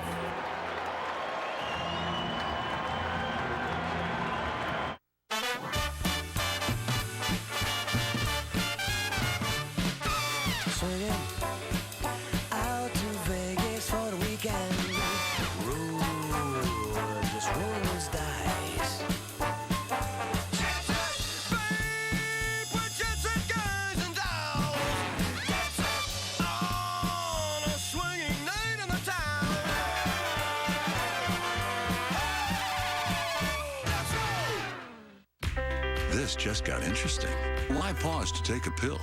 This just got interesting. Why pause to take a pill?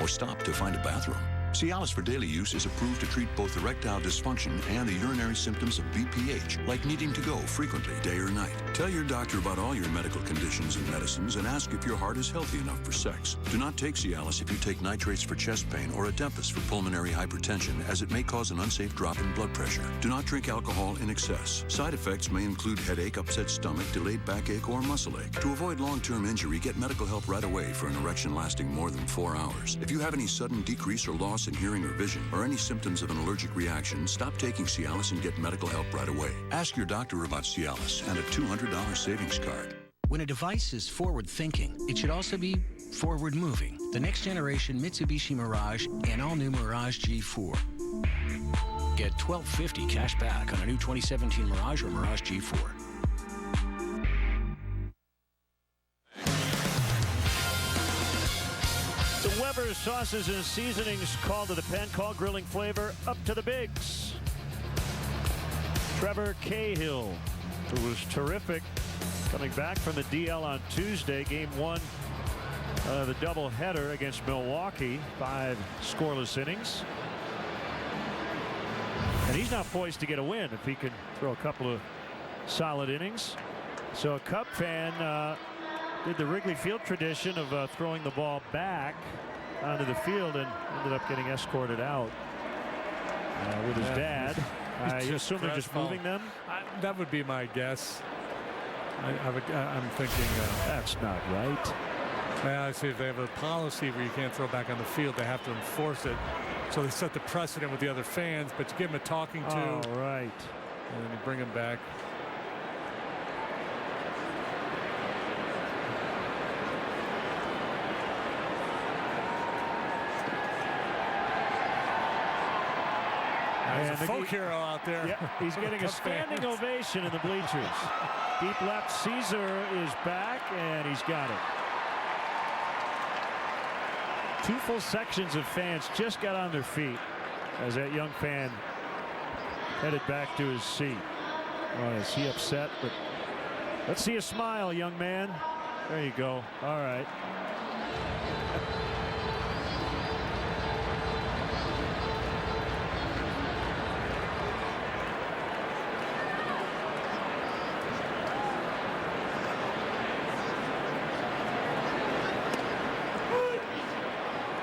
Or stop to find a bathroom? Cialis for daily use is approved to treat both erectile dysfunction and the urinary symptoms of BPH, like needing to go frequently, day or night. Tell your doctor about all your medical conditions and medicines and ask if your heart is healthy enough for sex. Do not take Cialis if you take nitrates for chest pain or Adempas for pulmonary hypertension, as it may cause an unsafe drop in blood pressure. Do not drink alcohol in excess. Side effects may include headache, upset stomach, delayed backache, or muscle ache. To avoid long-term injury, get medical help right away for an erection lasting more than 4 hours. If you have any sudden decrease or loss in hearing or vision, or any symptoms of an allergic reaction, stop taking Cialis and get medical help right away. Ask your doctor about Cialis and a $200 savings card. When a device is forward-thinking, it should also be forward-moving. The next generation Mitsubishi Mirage and all-new Mirage G4. Get $1,250 cash back on a new 2017 Mirage or Mirage G4. The Weber sauces and seasonings call to the pen. Call grilling flavor up to the bigs. Trevor Cahill, who was terrific coming back from the DL on Tuesday, game 1 the doubleheader against Milwaukee, 5 scoreless innings. And he's now poised to get a win if he can throw a couple of solid innings. So a Cub fan did the Wrigley Field tradition of throwing the ball back onto the field and ended up getting escorted out with his dad. I assume they're just moving them? That would be my guess. I'm thinking that's not right. I see if they have a policy where you can't throw back on the field, they have to enforce it. So they set the precedent with the other fans, but you give them a talking to. Oh, right. And then you bring them back. There's a folk hero out there. Yeah, he's getting a standing ovation in the bleachers. Deep left, Caesar is back, and he's got it. 2 full sections of fans just got on their feet as that young fan headed back to his seat. Oh, is he upset? But let's see a smile, young man. There you go. All right.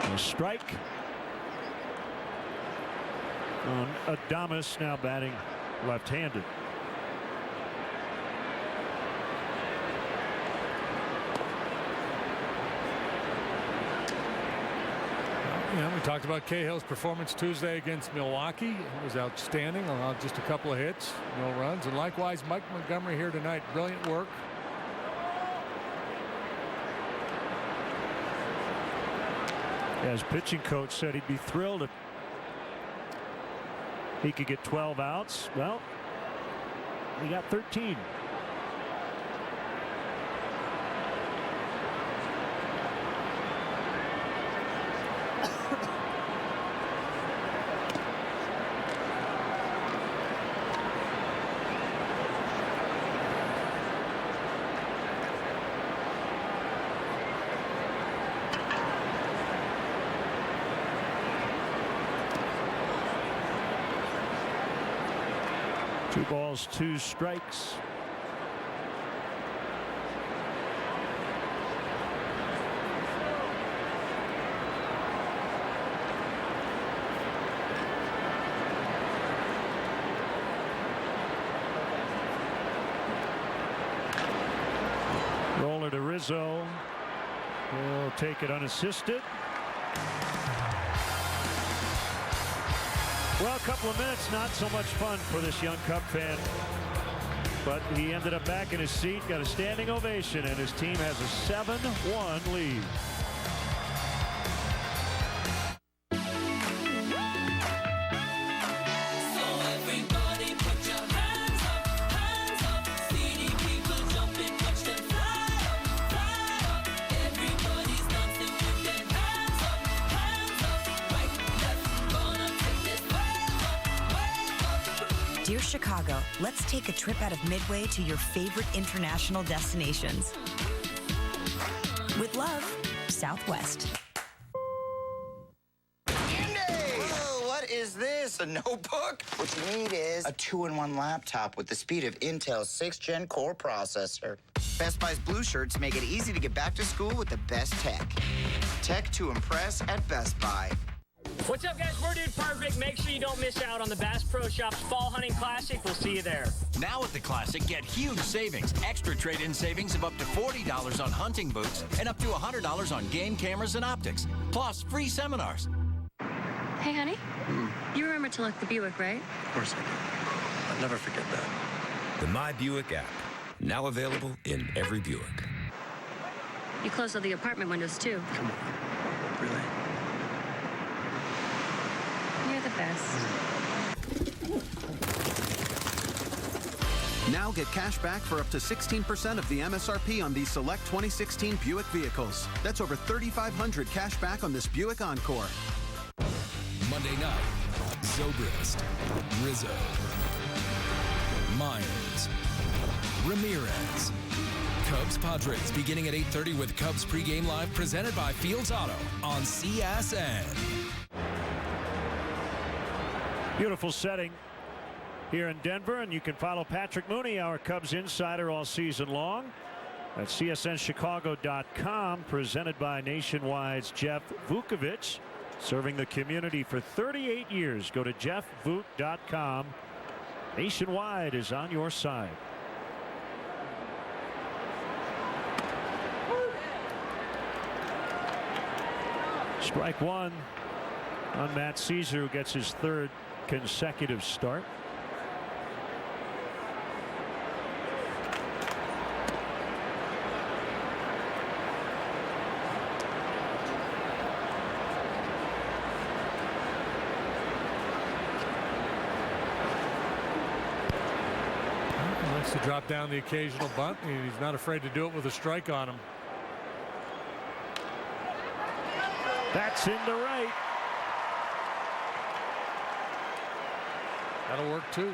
A strike on Adames, now batting left-handed. Yeah, we talked about Cahill's performance Tuesday against Milwaukee. It was outstanding, allowed just a couple of hits, no runs. And likewise, Mike Montgomery here tonight. Brilliant work. As pitching coach said, he'd be thrilled if he could get 12 outs. Well, he got 13. Two balls, 2 strikes. Roller to Rizzo. He'll take it unassisted. Well, a couple of minutes, not so much fun for this young Cub fan. But he ended up back in his seat, got a standing ovation, and his team has a 7-1 lead. Dear Chicago, let's take a trip out of Midway to your favorite international destinations. With love, Southwest. Whoa, what is this? A notebook? What you need is a 2-in-1 laptop with the speed of Intel's 6th Gen Core processor. Best Buy's blue shirts make it easy to get back to school with the best tech. Tech to impress at Best Buy. What's up, guys? We're Dude Perfect. Make sure you don't miss out on the Bass Pro Shops Fall Hunting Classic. We'll see you there. Now at the Classic, get huge savings. Extra trade-in savings of up to $40 on hunting boots and up to $100 on game cameras and optics. Plus, free seminars. Hey, honey. You remember to lock the Buick, right? Of course I do. I'll never forget that. The My Buick app, now available in every Buick. You closed all the apartment windows, too. Come on. Really? You're the best. Now get cash back for up to 16% of the MSRP on these select 2016 Buick vehicles. That's over $3,500 cash back on this Buick Encore. Monday night, Zobrist, Rizzo, Myers, Ramirez. Cubs Padres beginning at 8:30 with Cubs pregame live presented by Fields Auto on CSN. Beautiful setting here in Denver, and you can follow Patrick Mooney, our Cubs insider, all season long at CSNChicago.com, presented by Nationwide's Jeff Vukovich, serving the community for 38 years. Go to jeffvuk.com. Nationwide is on your side. Strike one on Matt Caesar, who gets his third consecutive start. He likes to drop down the occasional bunt, and he's not afraid to do it with a strike on him. That's into right. That'll work too.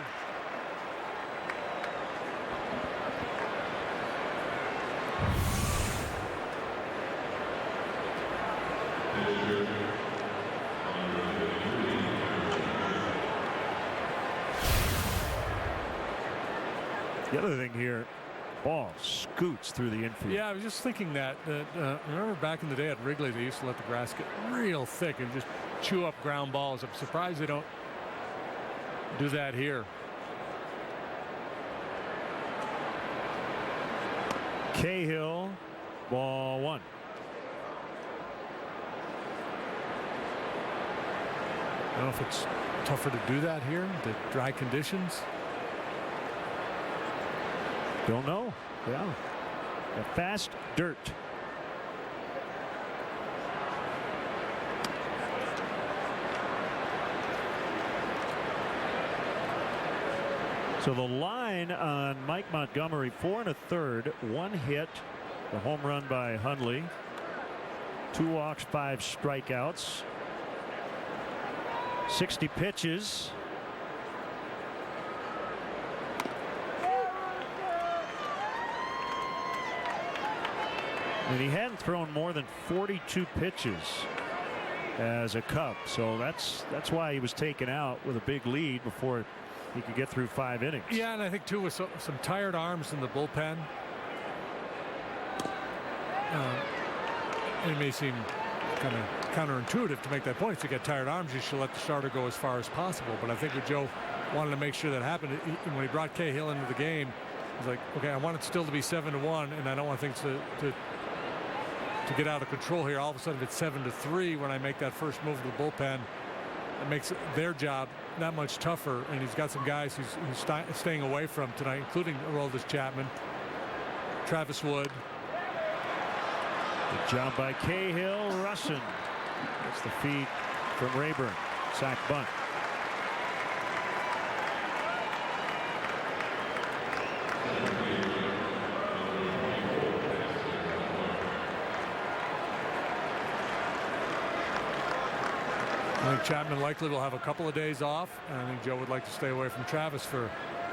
The other thing here, ball scoots through the infield. Yeah, I was just thinking that. Remember back in the day at Wrigley, they used to let the grass get real thick and just chew up ground balls. I'm surprised they don't do that here. Cahill, ball one. I don't know if it's tougher to do that here, the dry conditions. Don't know. Yeah. A fast dirt. So the line on Mike Montgomery, 4 1/3, 1 hit, the home run by Hundley, 2 walks, 5 strikeouts, 60 pitches. And he hadn't thrown more than 42 pitches as a Cub, so that's why he was taken out with a big lead before he could get through 5 innings. Yeah, and I think too with some tired arms in the bullpen. It may seem kind of counterintuitive to make that point. If you get tired arms, you should let the starter go as far as possible. But I think what Joe wanted to make sure that happened when he brought Cahill into the game. He's like, okay, I want it still to be 7-1, and I don't want things to get out of control here. All of a sudden, if it's 7-3 when I make that first move to the bullpen, it makes their job that much tougher. And he's got some guys he's staying away from tonight, including Aroldis Chapman, Travis Wood. Good job by Cahill. Russin gets the feed from Rayburn. Sack bunt. I think Chapman likely will have a couple of days off, and I think Joe would like to stay away from Travis for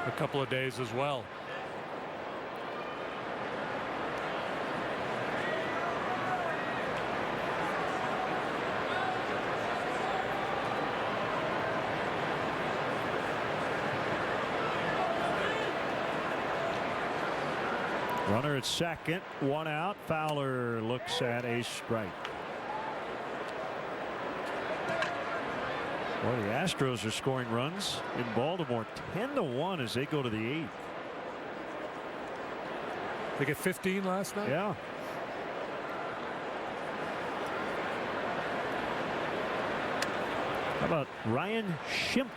a couple of days as well. Runner at second, 1 out. Fowler looks at a strike. Well, the Astros are scoring runs in Baltimore 10-1 as they go to the 8th. They get 15 last night? Yeah. How about Ryan Schimpf?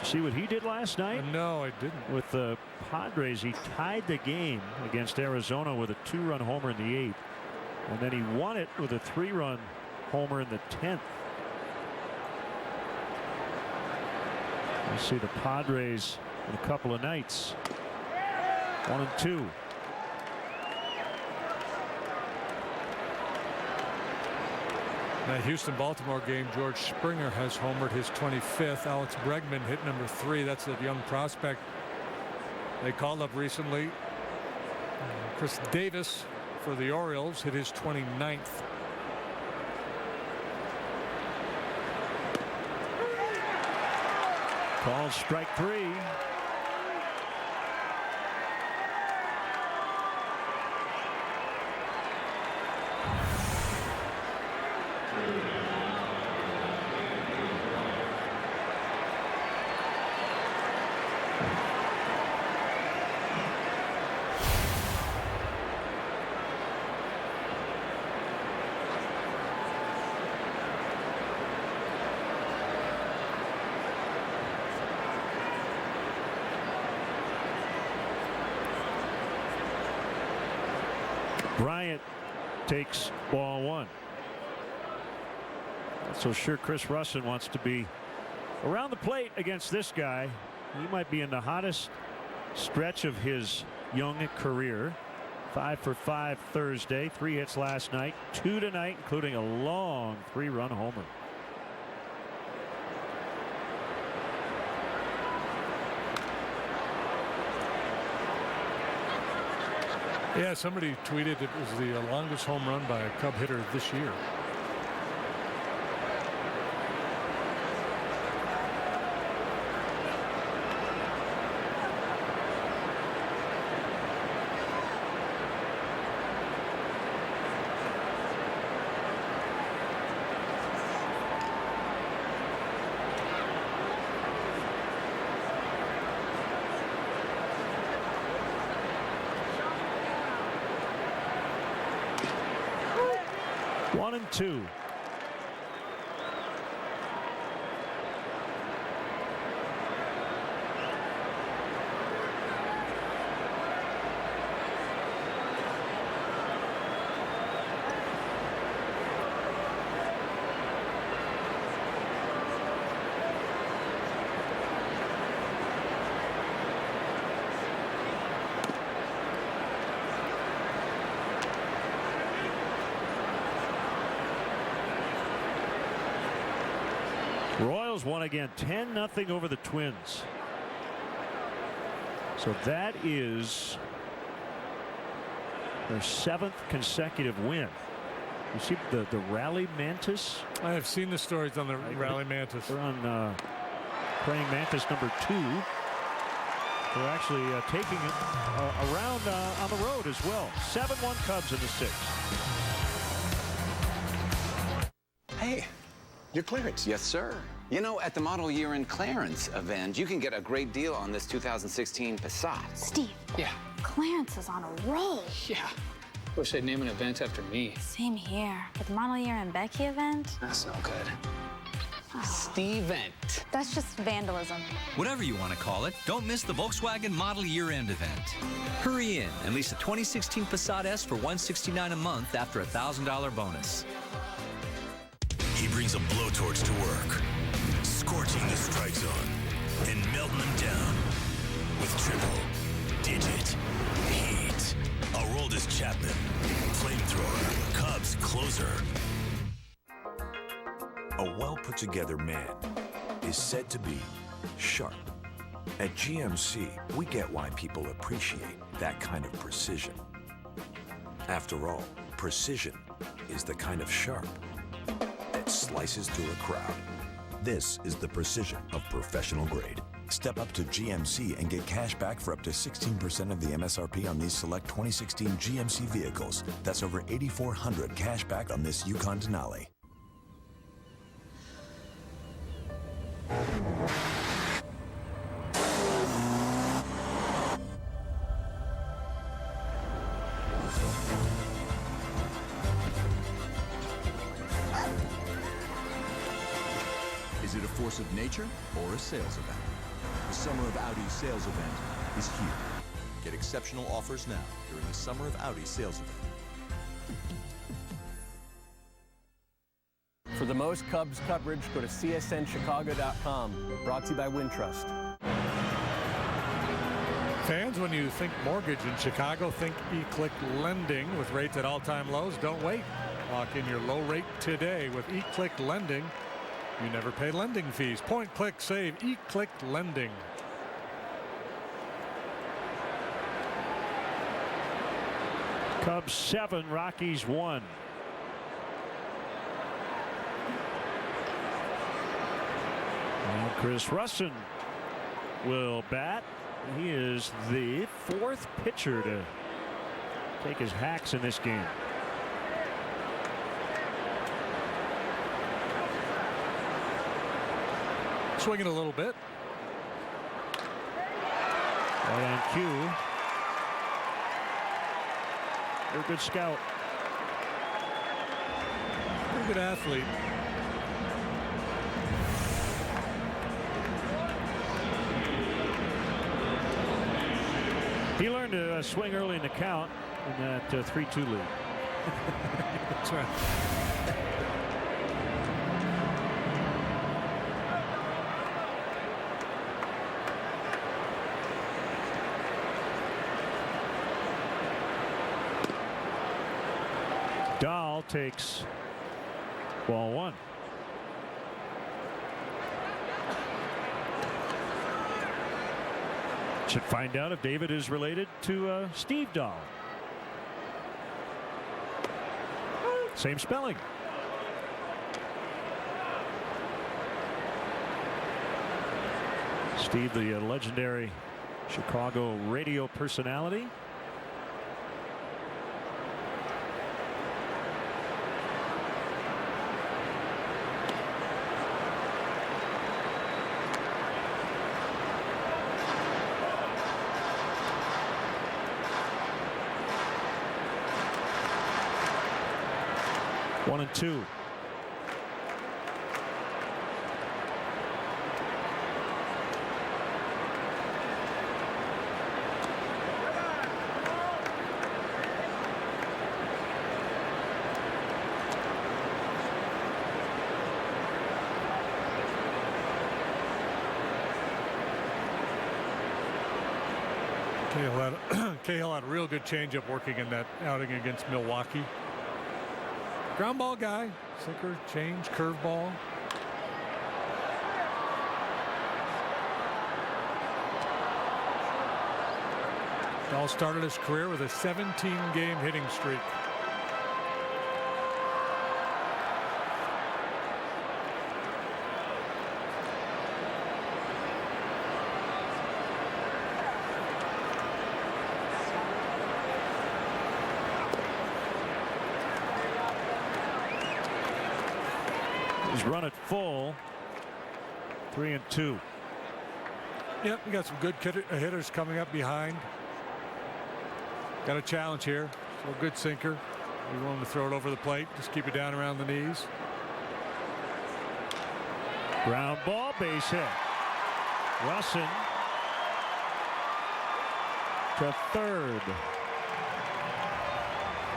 See what he did last night? No, I didn't. With the Padres, he tied the game against Arizona with a 2-run homer in the 8th. And then he won it with a 3-run homer in the 10th. We'll see the Padres in a couple of nights. 1-2. That Houston-Baltimore game, George Springer has homered his 25th. Alex Bregman hit number 3. That's a young prospect they called up recently. Chris Davis for the Orioles hit his 29th. Called strike 3. Bryant takes ball 1. Not so sure Chris Russin wants to be around the plate against this guy. He might be in the hottest stretch of his young career. 5 for 5 Thursday, 3 hits last night, 2 tonight, including a long 3-run homer. Yeah, somebody tweeted it was the longest home run by a Cub hitter this year. One and two. Royals won again 10-0 over the Twins. So that is their 7th consecutive win. You see the rally mantis? I have seen the stories on the rally mantis. They're on praying mantis number 2. They're actually taking it around on the road as well. 7-1 Cubs in the 6th. Hey, your clearance. Yes, sir. You know, at the Model Year in Clarence event, you can get a great deal on this 2016 Passat. Steve. Yeah. Clarence is on a roll. Yeah. Wish they'd name an event after me. Same here. But the Model Year and Becky event? That's no good. Steve-vent. That's just vandalism. Whatever you want to call it, don't miss the Volkswagen Model Year-End event. Hurry in and lease a 2016 Passat S for $169 a month after a $1,000 bonus. He brings a blowtorch to work, scorching the strike zone and melting them down with triple-digit heat. Aroldis Chapman, flamethrower, Cubs closer. A well-put-together man is said to be sharp. At GMC, we get why people appreciate that kind of precision. After all, precision is the kind of sharp that slices through a crowd. This is the precision of professional grade. Step up to GMC and get cash back for up to 16% of the MSRP on these select 2016 GMC vehicles. That's over $8,400 cash back on this Yukon Denali. Is it a force of nature or a sales event? The Summer of Audi sales event is here. Get exceptional offers now during the Summer of Audi sales event. For the most Cubs coverage, go to csnchicago.com. Brought to you by Wintrust. Fans, when you think mortgage in Chicago, think eClick Lending with rates at all-time lows. Don't wait. Lock in your low rate today with eClick Lending. You never pay lending fees. Point, click, save. eClick Lending. Cubs 7, Rockies 1. And Chris Russin will bat. He is the 4th pitcher to take his hacks in this game. Swinging a little bit. Right on cue. They're a good scout. Pretty good athlete. He learned to swing early in the count in that 3-2 lead. That's right. Dahl takes ball 1. Should find out if David is related to Steve Dahl. Same spelling. Steve, the legendary Chicago radio personality. One and two. Cahill had a real good changeup working in that outing against Milwaukee. Ground ball guy, sinker, change, curveball. Dahl started his career with a 17-game hitting streak. He's run it full. 3-2. Yep, we got some good hitters coming up behind. Got a challenge here. So a good sinker. Be willing to throw it over the plate. Just keep it down around the knees. Ground ball, base hit. Russin to third.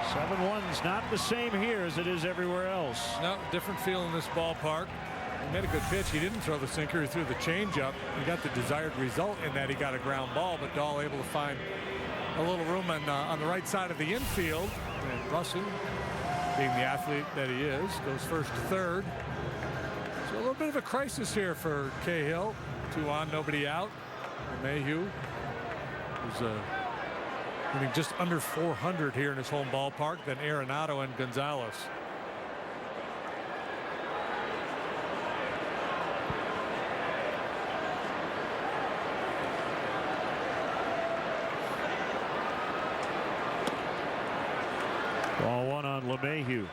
7-1's not the same here as it is everywhere else. No, different feel in this ballpark. He made a good pitch. He didn't throw the sinker. He threw the changeup. He got the desired result in that he got a ground ball, but Dahl able to find a little room on the right side of the infield. And Russin, being the athlete that he is, goes first to third. So a little bit of a crisis here for Cahill. 2 on, nobody out. Mayhew, who's hitting just under 400 here in his home ballpark than Arenado and Gonzalez. Ball 1 on LeMahieu.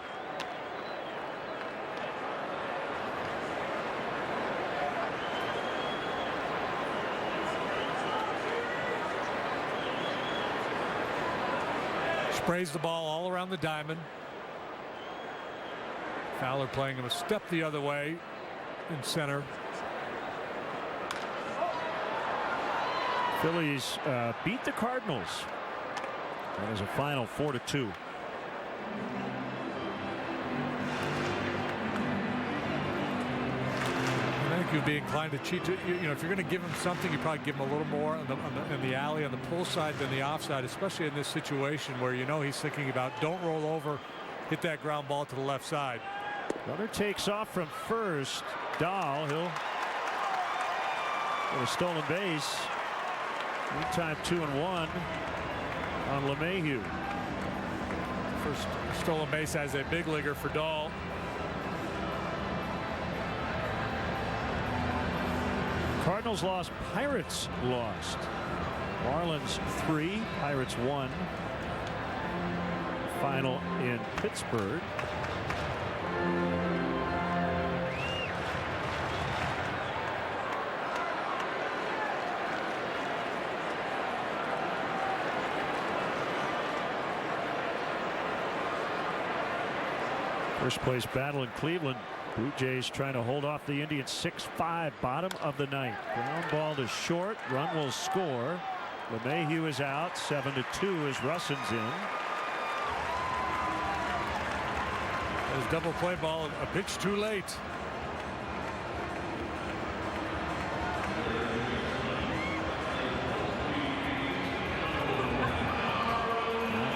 Sprays the ball all around the diamond. Fowler playing him a step the other way in center. Phillies beat the Cardinals. That is a final 4-2. I think you'd be inclined to cheat. You know, if you're going to give him something, you probably give him a little more in the alley, on the pull side than the offside, especially in this situation where you know he's thinking about don't roll over, hit that ground ball to the left side. Runner takes off from first. Dahl, he'll get a stolen base. Meantime, 2-1 on LeMahieu. First stolen base as a big leaguer for Dahl. Cardinals lost, Pirates lost. Marlins 3, Pirates 1. Final in Pittsburgh. First place battle in Cleveland. Blue Jays trying to hold off the Indians 6-5, bottom of the ninth. Ground ball to short. Run will score. LeMahieu is out. 7-2 as Russon's in. His double play ball, a pitch too late.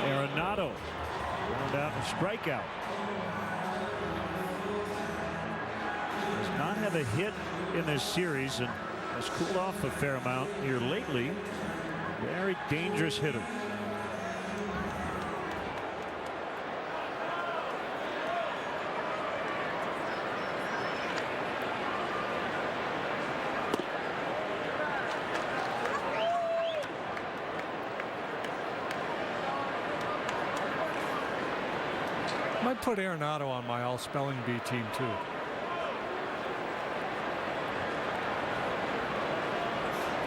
Arenado ground out and strikeout. Does not have a hit in this series and has cooled off a fair amount here lately. Very dangerous hitter. Might put Arenado on my all spelling bee team too.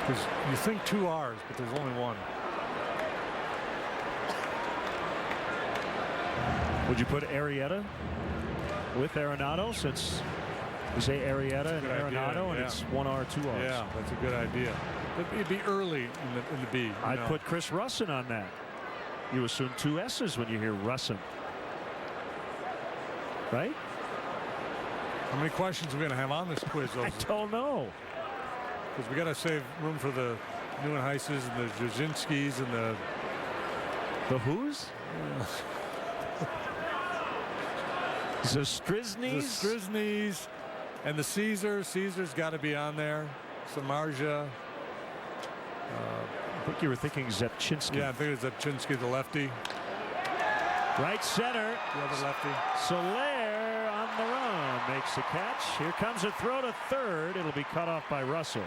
Because you think 2 R's, but there's only 1. Would you put Arrieta with Arenado, since we say Arrieta and Arenado and it's 1 R, 2 R's? Yeah, that's a good idea. It'd be early in the B. I'd put Chris Russin on that. You assume 2 S's when you hear Russin. Right? How many questions are we going to have on this quiz? I don't know. Because we got to save room for the Neuenhuises and the Jasinskis and the who's? The Strizneys and the Caesar. Caesar's got to be on there. Samardzija. I think you were thinking Zepchinski. Yeah, I think it was Zepchinski, the lefty. Right center. The other lefty. Soler on the run makes the catch. Here comes a throw to third. It'll be cut off by Russell.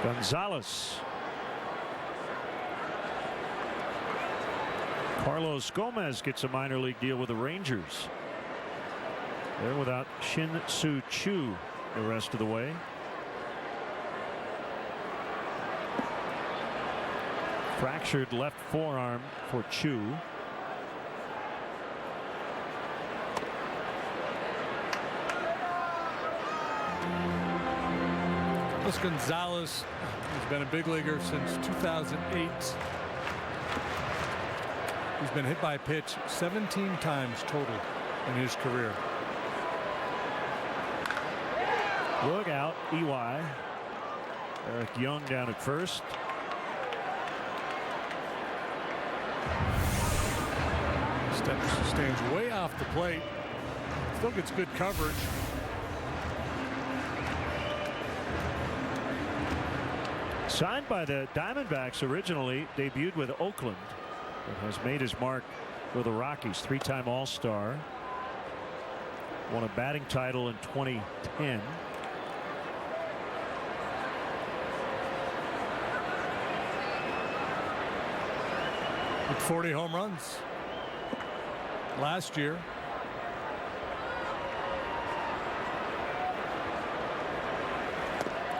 Gonzalez. Carlos Gomez gets a minor league deal with the Rangers. They're without Shin-Soo Choo the rest of the way. Fractured left forearm for Choo. Carlos Gonzalez has been a big leaguer since 2008. He's been hit by a pitch 17 times total in his career. Look out, EY. Eric Young down at first. Stands way off the plate. Still gets good coverage. Signed by the Diamondbacks originally, debuted with Oakland, and has made his mark with the Rockies. 3-time All-Star. Won a batting title in 2010. With 40 home runs last year.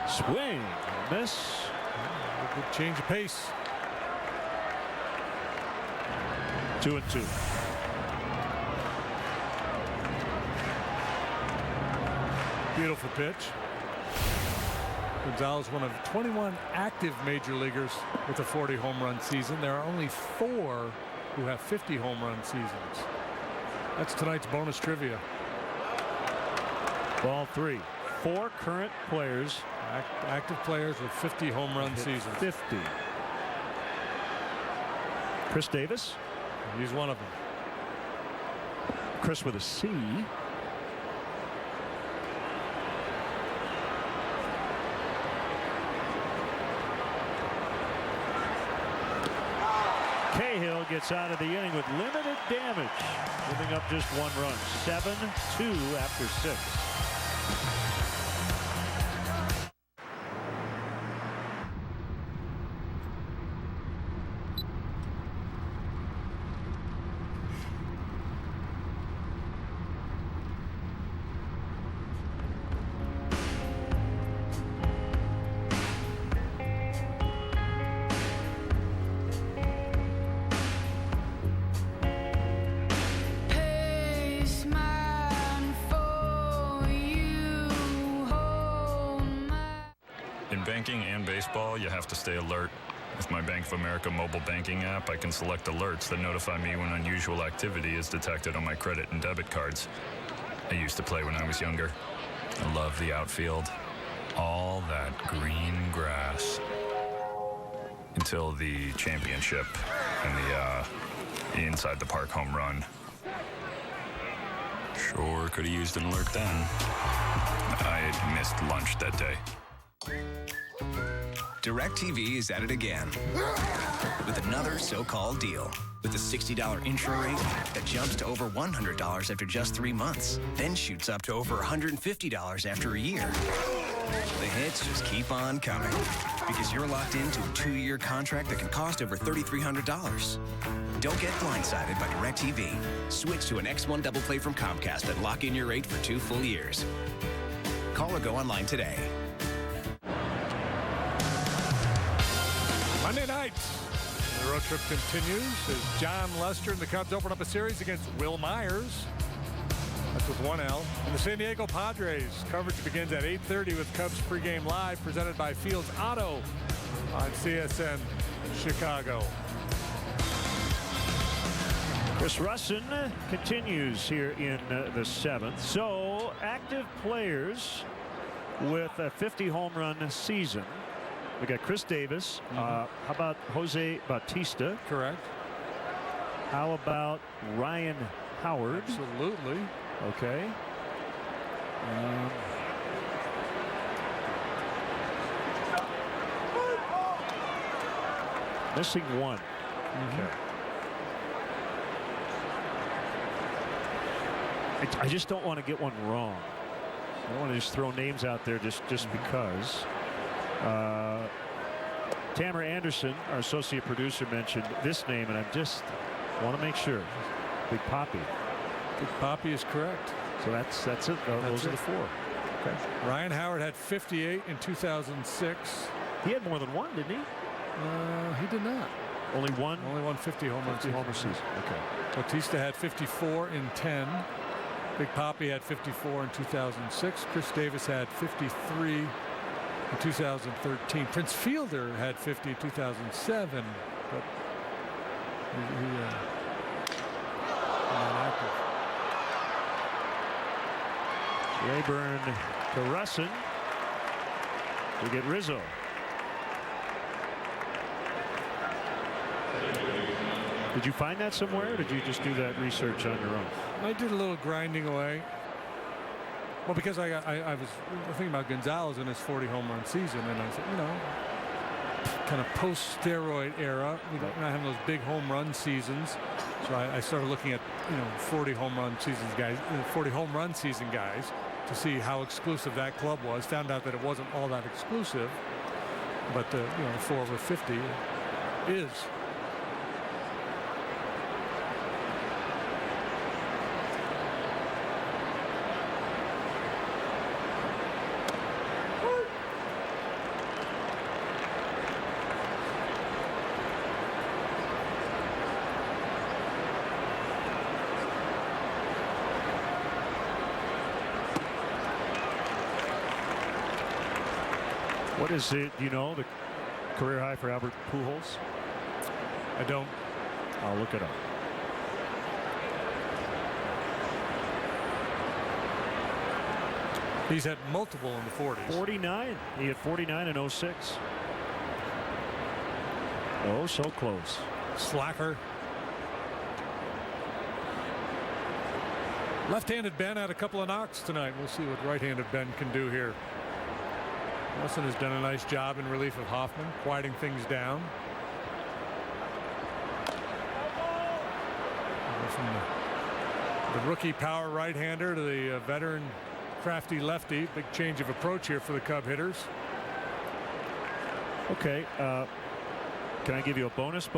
Swing, miss. A good change of pace. 2-2. Beautiful pitch. Gonzalez, one of 21 active major leaguers with a 40 home run season. There are only 4 who have 50 home run seasons. That's tonight's bonus trivia. Ball 3. 4 current players, active players with 50 home run seasons. 50. Chris Davis. He's one of them. Chris with a C. Cahill gets out of the inning with limited damage, giving up just 1 run. 7-2 after 6. Banking and baseball, you have to stay alert. With my Bank of America mobile banking app, I can select alerts that notify me when unusual activity is detected on my credit and debit cards. I used to play when I was younger. I love the outfield. All that green grass. Until the championship and the inside the park home run. Sure could have used an alert then. I had missed lunch that day. DirecTV is at it again with another so-called deal. With a $60 intro rate that jumps to over $100 after just 3 months, then shoots up to over $150 after a year. The hits just keep on coming because you're locked into a 2-year contract that can cost over $3,300. Don't get blindsided by DirecTV. Switch to an X1 Double Play from Comcast and lock in your rate for 2 full years. Call or go online today. Monday night, the road trip continues as John Lester and the Cubs open up a series against Will Myers. That's with 1 L. And the San Diego Padres. Coverage begins at 8:30 with Cubs pregame live, presented by Fields Auto on CSN Chicago. Chris Russin continues here in the 7th. So active players with a 50 home run season. We got Chris Davis. How about Jose Bautista? Correct. How about Ryan Howard? Absolutely. Okay. Missing 1. Okay. I just don't want to get one wrong. I don't want to just throw names out there just because. Tamara Anderson, our associate producer, mentioned this name, and I just want to make sure. Big Poppy. Big Poppy is correct. So that's it. Those are the 4. Okay. Ryan Howard had 58 in 2006. He had more than 1, didn't he? He did not. Only 1? Only 1 50 home run season. Okay. Bautista had 54 in 10. Big Poppy had 54 in 2006. Chris Davis had 53 in 2013. Prince Fielder had 50 in 2007, but he not active. Rayburn to Russin to get Rizzo. Did you find that somewhere, or did you just do that research on your own? I did a little grinding away. Well, because I was thinking about Gonzalez in his 40 home run season, and I said, kind of post-steroid era. We don't not having those big home run seasons. So I started looking at 40 home run season guys to see how exclusive that club was. Found out that it wasn't all that exclusive, but the 4 over 50 is. What is it, the career high for Albert Pujols? I don't. I'll look it up. He's had multiple in the 40s. 49. He had 49 in 06. Oh, so close. Slacker. Left-handed Ben had a couple of knocks tonight. We'll see what right-handed Ben can do here. Wilson has done a nice job in relief of Hoffman, quieting things down. From the rookie power right-hander to the veteran crafty lefty. Big change of approach here for the Cub hitters. Okay. Can I give you a bonus?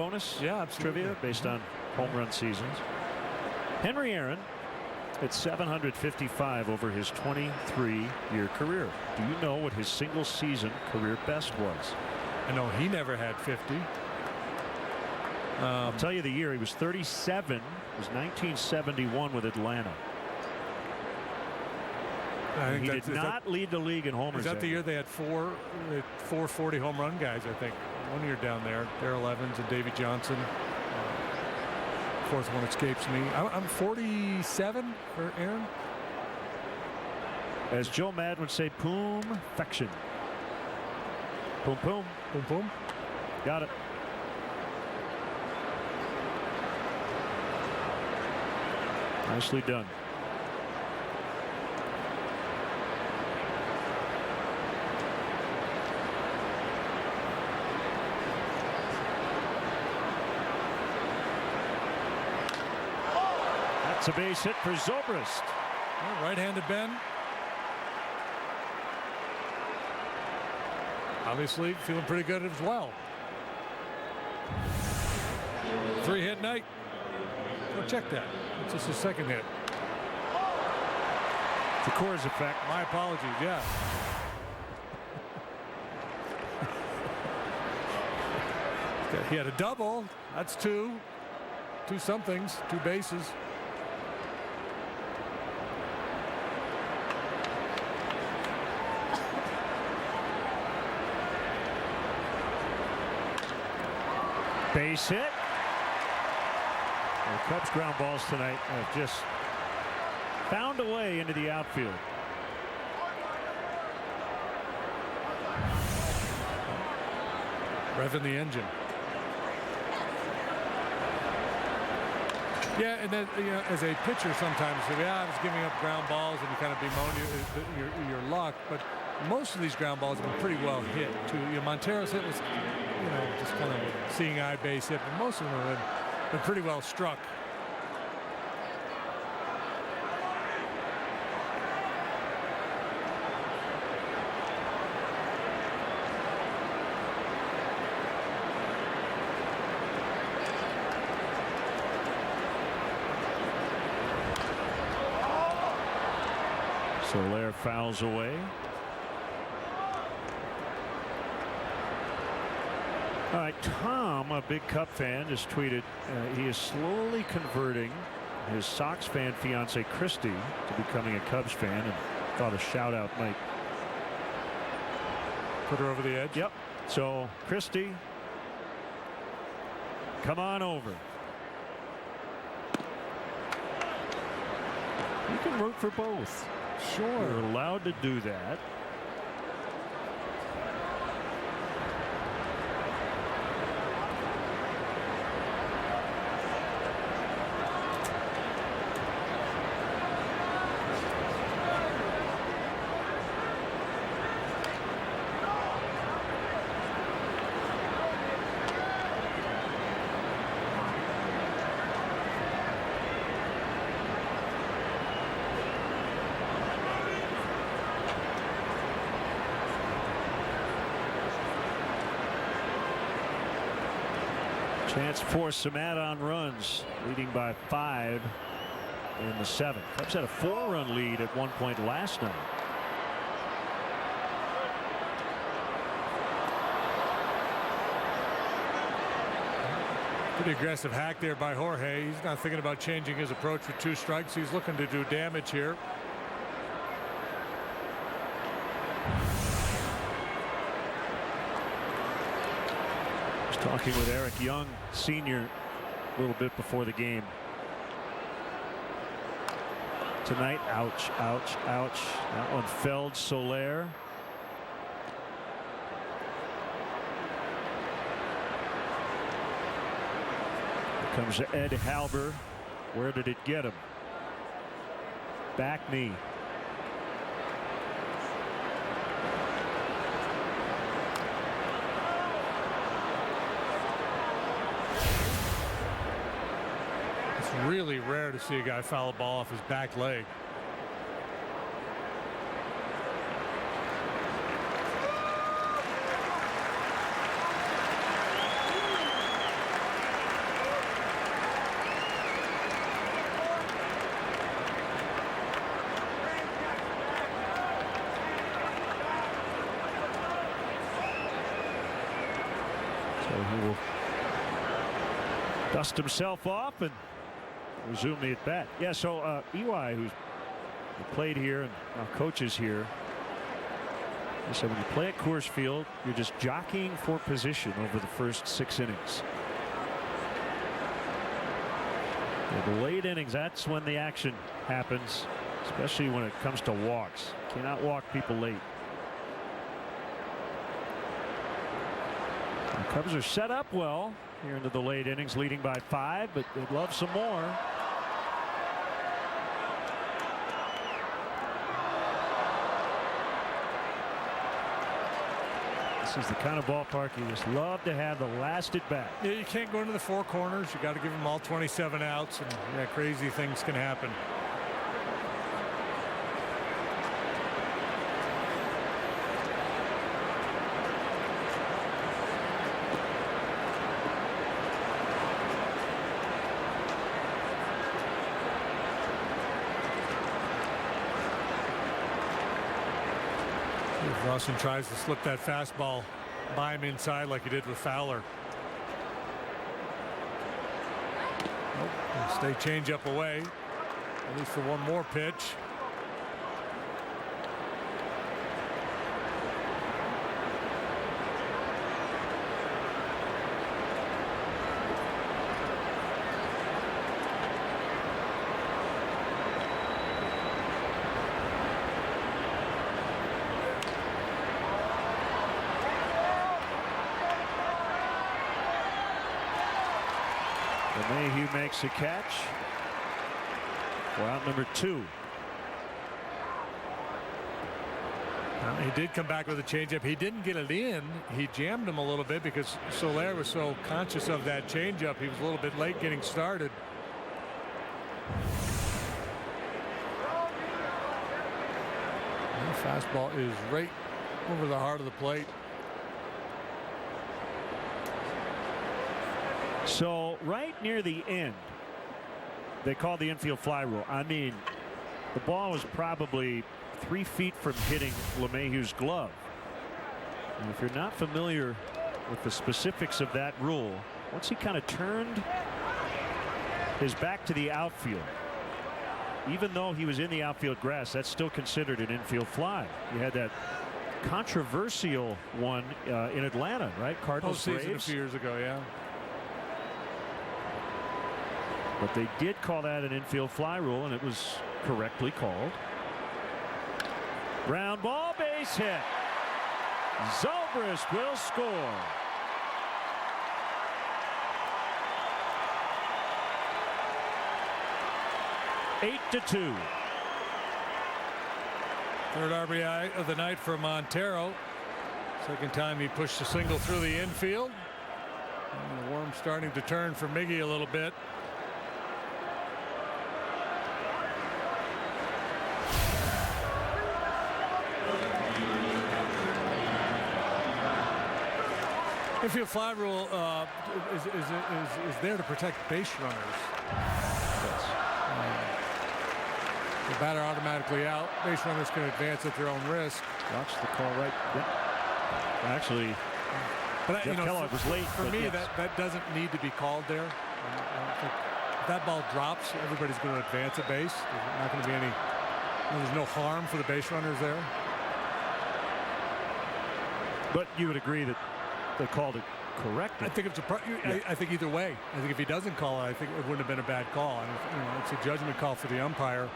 Yeah, trivia based on home run seasons. Henry Aaron at 755 over his 23-year career. Do you know what his single season career best was? I know he never had 50. I'll tell you the year. He was 37. It was 1971 with Atlanta. I think he did not lead the league in homers. Is that the year they had four 40 home run guys? I think one year down there, Darrell Evans and Davey Johnson. Fourth one escapes me. I'm 47 for Aaron. As Joe Madden would say, poom-fection. Boom, boom. Boom, boom. Got it. Nicely done. That's a base hit for Zobrist. Well, right-handed Ben. Obviously feeling pretty good as well. 3-hit night. Go check that. It's just a second hit. The Coors effect. My apologies. Yeah. He had a double. That's two somethings, 2 bases. Base hit. The Cubs ground balls tonight have just found a way into the outfield. Revving the engine. Yeah, and then as a pitcher sometimes, I was giving up ground balls and you kind of bemoan your luck, but most of these ground balls have been pretty well hit too. Montero's hit was just kind of a seeing eye base hit, but most of them have been pretty well struck. Soler fouls away. All right, Tom, a big Cub fan, just tweeted he is slowly converting his Sox fan fiance Christy to becoming a Cubs fan, and thought a shout out might put her over the edge. Yep. So Christy, come on over. You can root for both. Sure. You're allowed to do that. Chance for some add-on runs, leading by 5 in the 7th. Cubs had a 4-run lead at one point last night. Pretty aggressive hack there by Jorge. He's not thinking about changing his approach with 2 strikes. He's looking to do damage here. Talking with Eric Young, Sr., a little bit before the game. Tonight, ouch, ouch, ouch. That one felled Soler. Here comes Ed Halber. Where did it get him? Back knee. Really rare to see a guy foul a ball off his back leg. So he will dust himself off and resume the at bat. Yeah, so EY, who played here and now coaches here, he said when you play at Coors Field, you're just jockeying for position over the first 6 innings. In the late innings, that's when the action happens, especially when it comes to walks. Cannot walk people late. The Cubs are set up well here into the late innings, leading by 5, but they'd love some more. This is the kind of ballpark you just love to have the last at bat. Yeah, you can't go into the 4 corners. You got to give them all 27 outs, and yeah, crazy things can happen. Rawson tries to slip that fastball by him inside like he did with Fowler. Nope. Stay changeup away, at least for one more pitch. Mayhew makes a catch for out number 2. He did come back with a changeup. He didn't get it in. He jammed him a little bit because Soler was so conscious of that changeup. He was a little bit late getting started. And the fastball is right over the heart of the plate. So right near the end, they called the infield fly rule. I mean, the ball was probably 3 feet from hitting LeMahieu's glove. And if you're not familiar with the specifics of that rule, once he kind of turned his back to the outfield, even though he was in the outfield grass, that's still considered an infield fly. You had that controversial one in Atlanta, right? Cardinals Braves a Braves few years ago, yeah. But they did call that an infield fly rule, and it was correctly called. Ground ball, base hit. Zobrist will score. Eight to 2. Third RBI of the night for Montero. Second time he pushed a single through the infield. And the worm starting to turn for Miggy a little bit. Infield fly rule is there to protect base runners. The batter automatically out. Base runners can advance at their own risk. Watch the call right. Yep. Actually, but Jeff Kellogg was late. For me, yes. that doesn't need to be called there. I don't think if that ball drops, everybody's going to advance at base. There's not going to be any. There's no harm for the base runners there. But you would agree that they called it correctly. I think it's I think either way. I think if he doesn't call it, I think it wouldn't have been a bad call. And it's a judgment call for the umpire.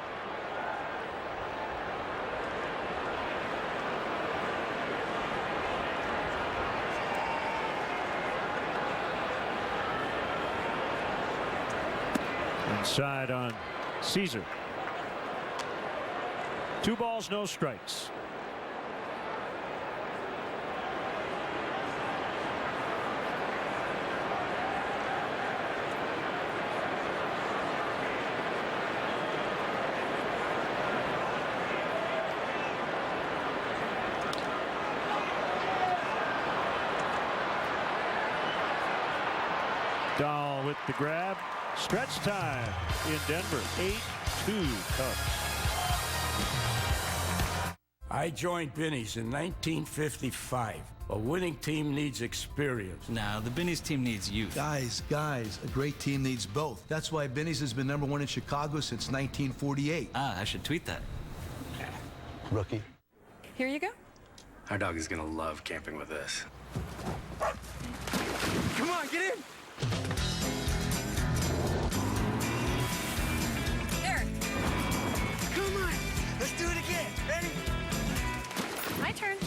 Inside on Caesar. 2 balls, no strikes. Dahl with the grab. Stretch time in Denver. 8-2 Cubs. I joined Binny's in 1955. A winning team needs experience. Nah, the Binny's team needs youth. Guys, a great team needs both. That's why Binny's has been #1 in Chicago since 1948. Ah, I should tweet that. Rookie. Here you go. Our dog is gonna love camping with us. Come on, get in! There. Come on, let's do it again. Ready? My turn.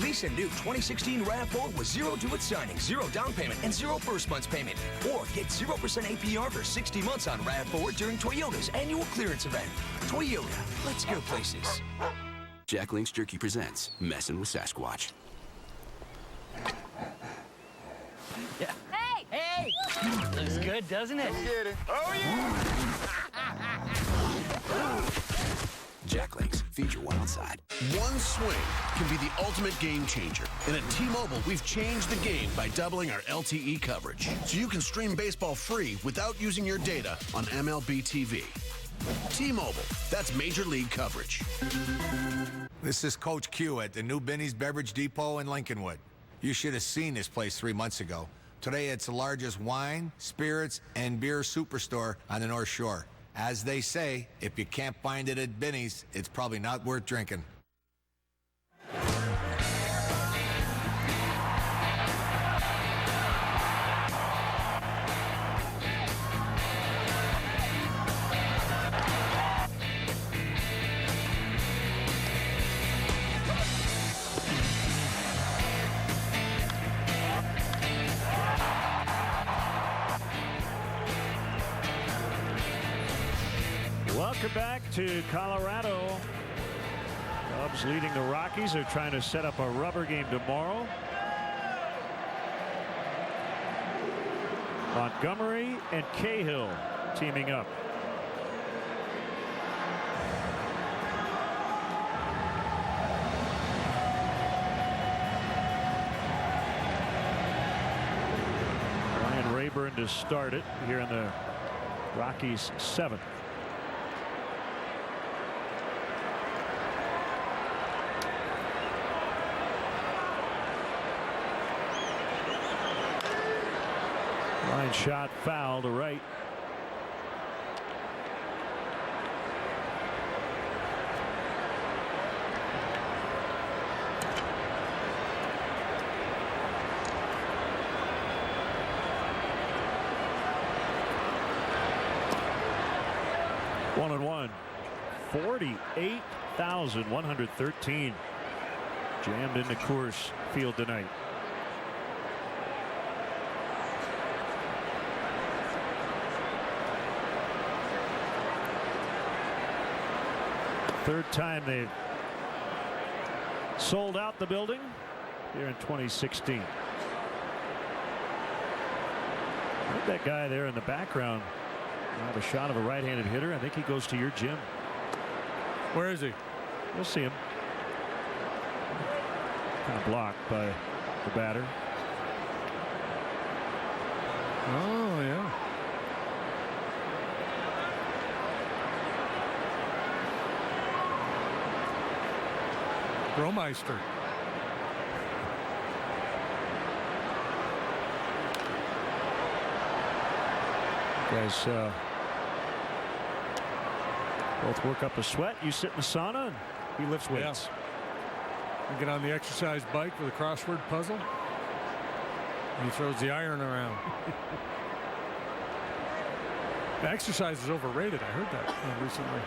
Lease a new 2016 RAV4 with 0 due at signing, 0 down payment, and 0 first month's payment. Or get 0% APR for 60 months on RAV4 during Toyota's annual clearance event. Toyota, let's go places. Jack Link's Jerky presents Messin' with Sasquatch. Yeah. Hey! Hey! Looks good, doesn't it? Get it. Oh, yeah! Jack Link's, feed your wild side. One swing can be the ultimate game changer. And at T-Mobile, we've changed the game by doubling our LTE coverage. So you can stream baseball free without using your data on MLB TV. T-Mobile, that's Major League coverage. This is Coach Q at the new Binny's Beverage Depot in Lincolnwood. You should have seen this place 3 months ago. Today, it's the largest wine, spirits, and beer superstore on the North Shore. As they say, if you can't find it at Binny's, it's probably not worth drinking. Welcome back to Colorado. Cubs leading the Rockies. They're trying to set up a rubber game tomorrow. Montgomery and Cahill teaming up. Ryan Rayburn to start it here in the Rockies' 7th. Line shot foul to right. One and one. 48,113 jammed into Coors Field tonight. Third time they've sold out the building here in 2016. That guy there in the background have a shot of a right-handed hitter. I think he goes to your gym. Where is he? You'll see him. Kind of blocked by the batter. Bromeister. Guys both work up a sweat. You sit in the sauna and he lifts weights. You get on the exercise bike with a crossword puzzle. And he throws the iron around. The exercise is overrated. I heard that recently.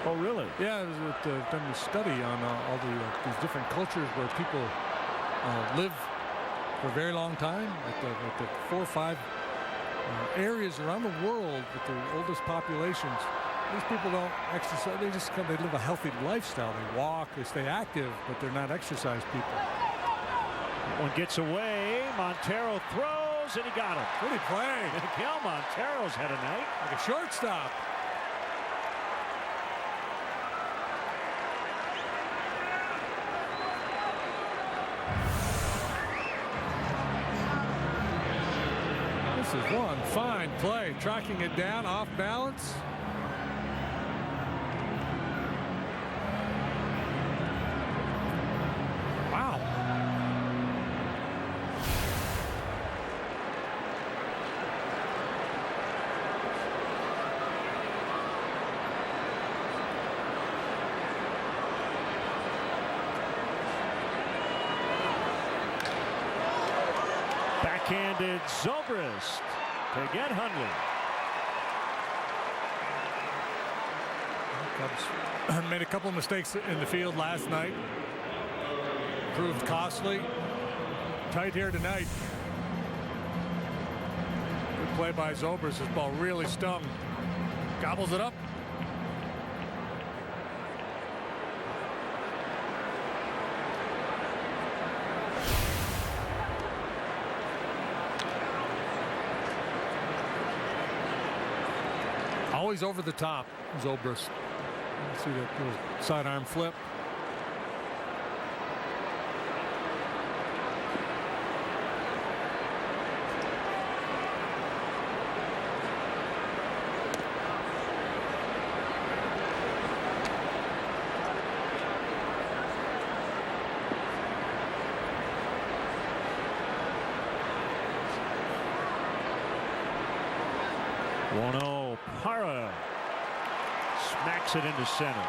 Oh, really? Yeah, it was done a study on all these different cultures where people live for a very long time. At the 4 or 5 areas around the world with the oldest populations. These people don't exercise. They live a healthy lifestyle. They walk, they stay active, but they're not exercise people. That one gets away. Montero throws, and he got him. Good play. Miguel Montero's had a night. Like a shortstop. This is one fine play. Tracking it down, off balance. Wow. Backhanded Zobrist to get Hundley. Cubs made a couple of mistakes in the field last night. Proved costly. Tight here tonight. Good play by Zobrist. This ball really stung. Gobbles it up. Always over the top, Zobrist. See that little sidearm flip. Parra smacks it into center.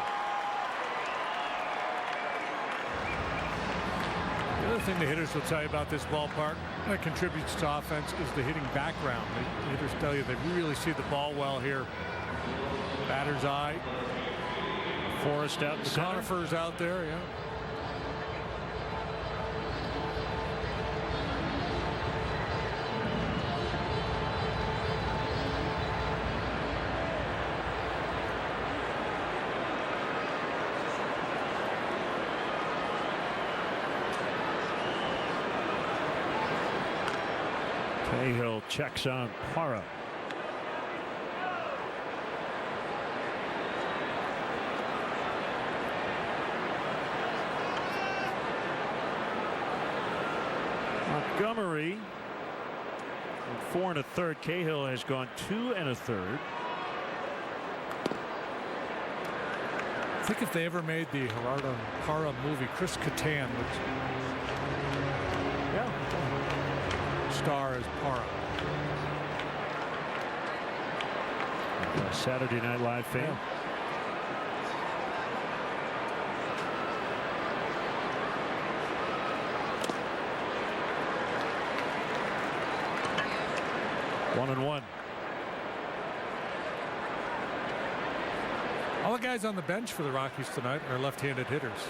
The other thing the hitters will tell you about this ballpark that contributes to offense is the hitting background. The hitters tell you they really see the ball well here. Batter's eye. Forrest out. The conifers out there, yeah. Cahill checks on Parra. Montgomery in 4 1/3. Cahill has gone 2 1/3. I think if they ever made the Gerardo Parra movie, Chris Kattan would star as Parra. Saturday Night Live fame. Yeah. One and one. All the guys on the bench for the Rockies tonight are left-handed hitters.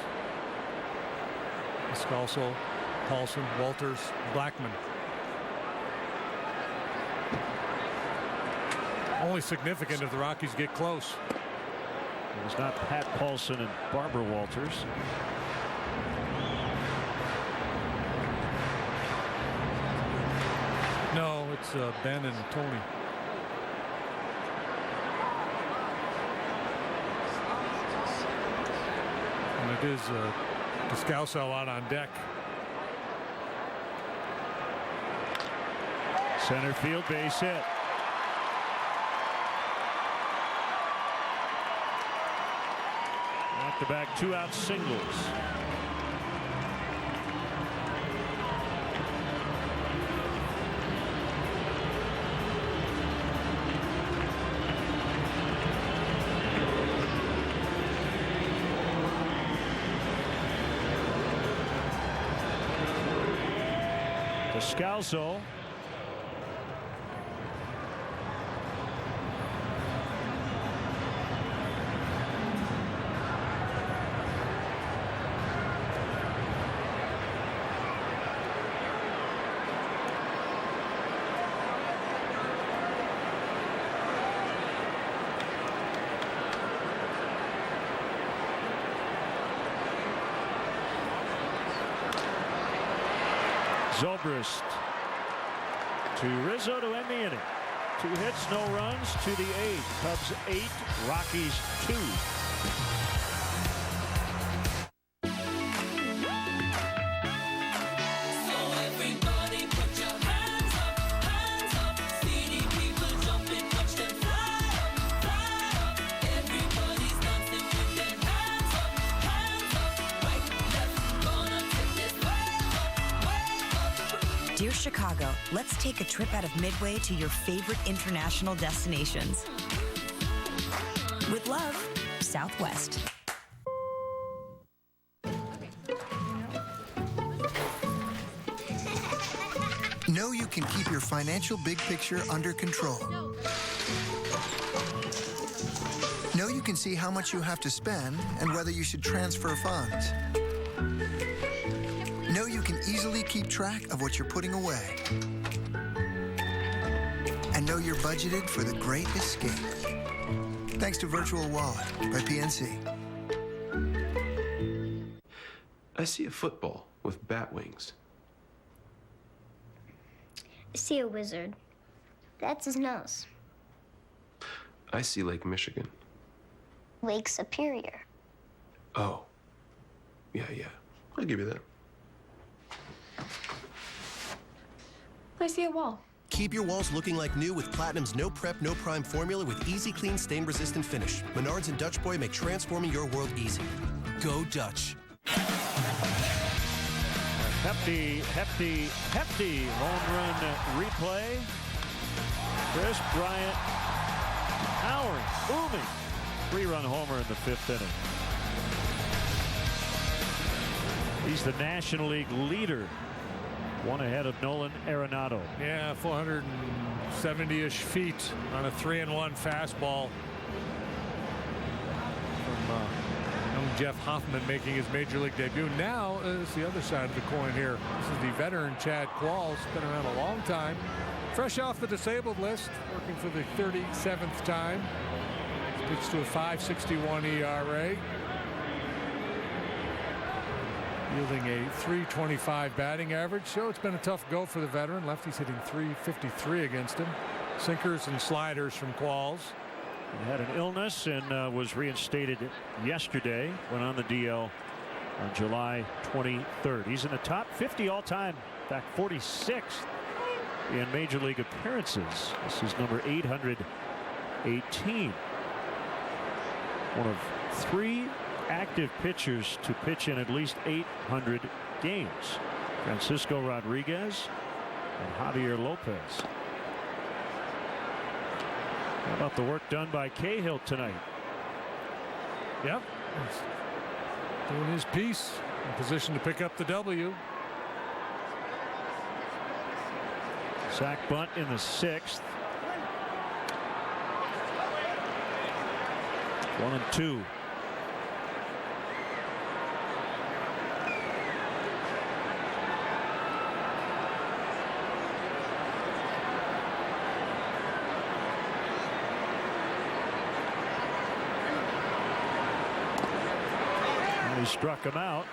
Scalzo, Paulson, Walters, Blackman. Only significant if the Rockies get close. It was not Pat Paulson and Barbara Walters. No, it's Ben and Tony. And it is Descalso out on deck. Center field base hit. Back-to-back 2-out singles. Descalzo. Zobrist to Rizzo to end the inning. 2 hits, no runs to the 8th. Cubs 8, Rockies 2. Dear Chicago, let's take a trip out of Midway to your favorite international destinations. With love, Southwest. Know you can keep your financial big picture under control. Know you can see how much you have to spend and whether you should transfer funds. Know you can easily keep track of what you're putting away. And know you're budgeted for the great escape. Thanks to Virtual Wallet by PNC. I see a football with bat wings. I see a wizard. That's his nose. I see Lake Michigan. Lake Superior. Oh. Yeah. I'll give you that. I see a wall. Keep your walls looking like new with Platinum's no prep, no prime formula with easy clean, stain resistant finish. Menards and Dutch Boy make transforming your world easy. Go Dutch. Hefty home run replay. Chris Bryant powering, booming. 3-run homer in the 5th inning. He's the National League leader. 1 ahead of Nolan Arenado. Yeah, 470-ish feet on a 3-1 fastball from young Jeff Hoffman making his major league debut. Now is the other side of the coin here. This is the veteran Chad Qualls, been around a long time. Fresh off the disabled list, working for the 37th time. Pitched to a 5.61 ERA. Yielding a 3.25 batting average. So it's been a tough go for the veteran. Lefty's hitting 3.53 against him. Sinkers and sliders from Qualls. He had an illness and was reinstated yesterday. Went on the DL on July 23rd. He's in the top 50 all-time. In fact, 46th in Major League appearances. This is number 818. One of 3 active pitchers to pitch in at least 800 games. Francisco Rodriguez and Javier Lopez. How about the work done by Cahill tonight? Yep. He's doing his piece. In position to pick up the W. Sack bunt in the 6th. 1-2. He struck him out.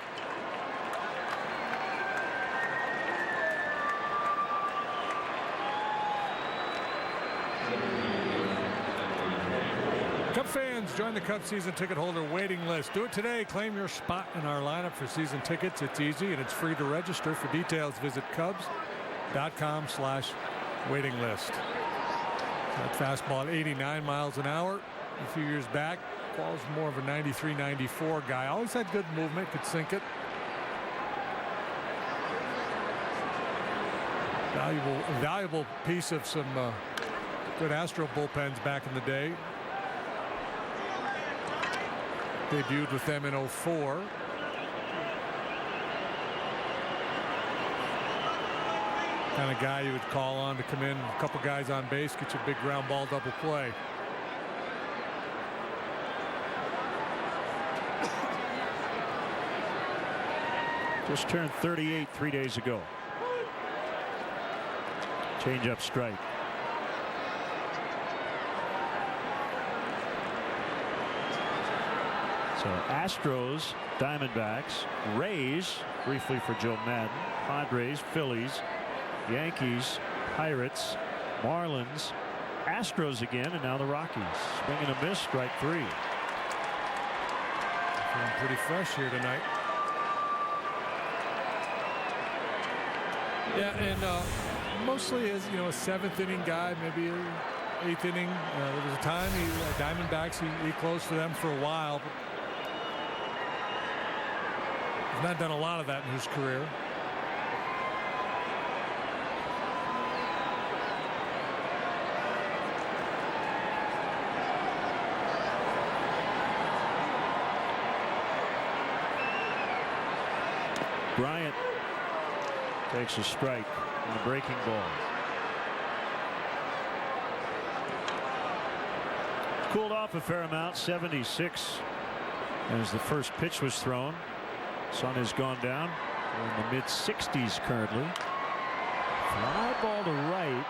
Cub fans, join the Cub season ticket holder waiting list. Do it today. Claim your spot in our lineup for season tickets. It's easy and it's free to register. For details, visit Cubs.com/waiting list. That fastball at 89 miles an hour a few years back. Qualls more of a 93, 94 guy. Always had good movement, could sink it. Valuable piece of some good Astro bullpens back in the day. Debuted with them in 04. kind of guy you would call on to come in, a couple guys on base, get you a big ground ball double play. Just turned 38 3 days ago. Change up strike. So Astros, Diamondbacks, Rays, briefly for Joe Madden, Padres, Phillies, Yankees, Pirates, Marlins, Astros again, and now the Rockies. Swing and a miss, strike 3. Feeling pretty fresh here tonight. Yeah, and mostly as a 7th inning guy, maybe an 8th inning. There was a time Diamondbacks he closed for them for a while, but he's not done a lot of that in his career. Bryant takes a strike on the breaking ball. Cooled off a fair amount, 76 as the first pitch was thrown. Sun has gone down. We're in the mid-60s currently. Fly ball to right.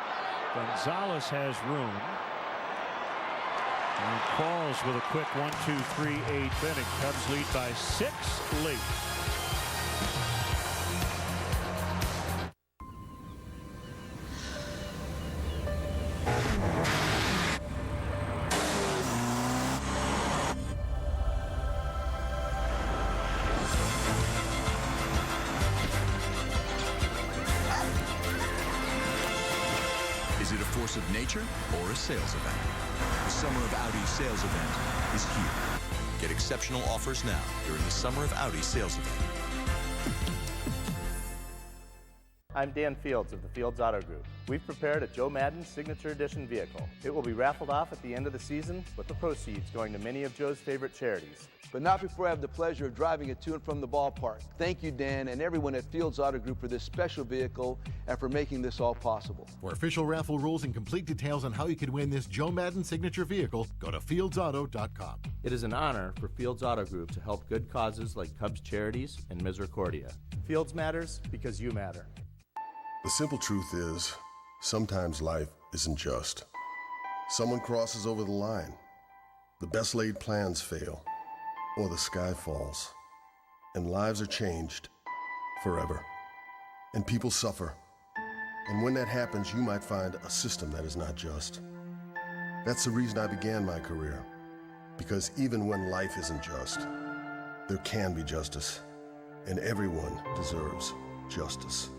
Gonzalez has room. And Qualls with a quick 1-2-3 8th inning. Cubs lead by 6 late. Is it a force of nature or a sales event? The Summer of Audi sales event is here. Get exceptional offers now during the Summer of Audi sales event. I'm Dan Fields of the Fields Auto Group. We've prepared a Joe Madden Signature Edition vehicle. It will be raffled off at the end of the season with the proceeds going to many of Joe's favorite charities. But not before I have the pleasure of driving it to and from the ballpark. Thank you, Dan, and everyone at Fields Auto Group for this special vehicle and for making this all possible. For official raffle rules and complete details on how you can win this Joe Madden signature vehicle, go to fieldsauto.com. It is an honor for Fields Auto Group to help good causes like Cubs Charities and Misericordia. Fields matters because you matter. The simple truth is, sometimes life isn't just. Someone crosses over the line. The best laid plans fail. Or the sky falls, and lives are changed forever, and people suffer. And when that happens, you might find a system that is not just. That's the reason I began my career, because even when life isn't just, there can be justice, and everyone deserves justice.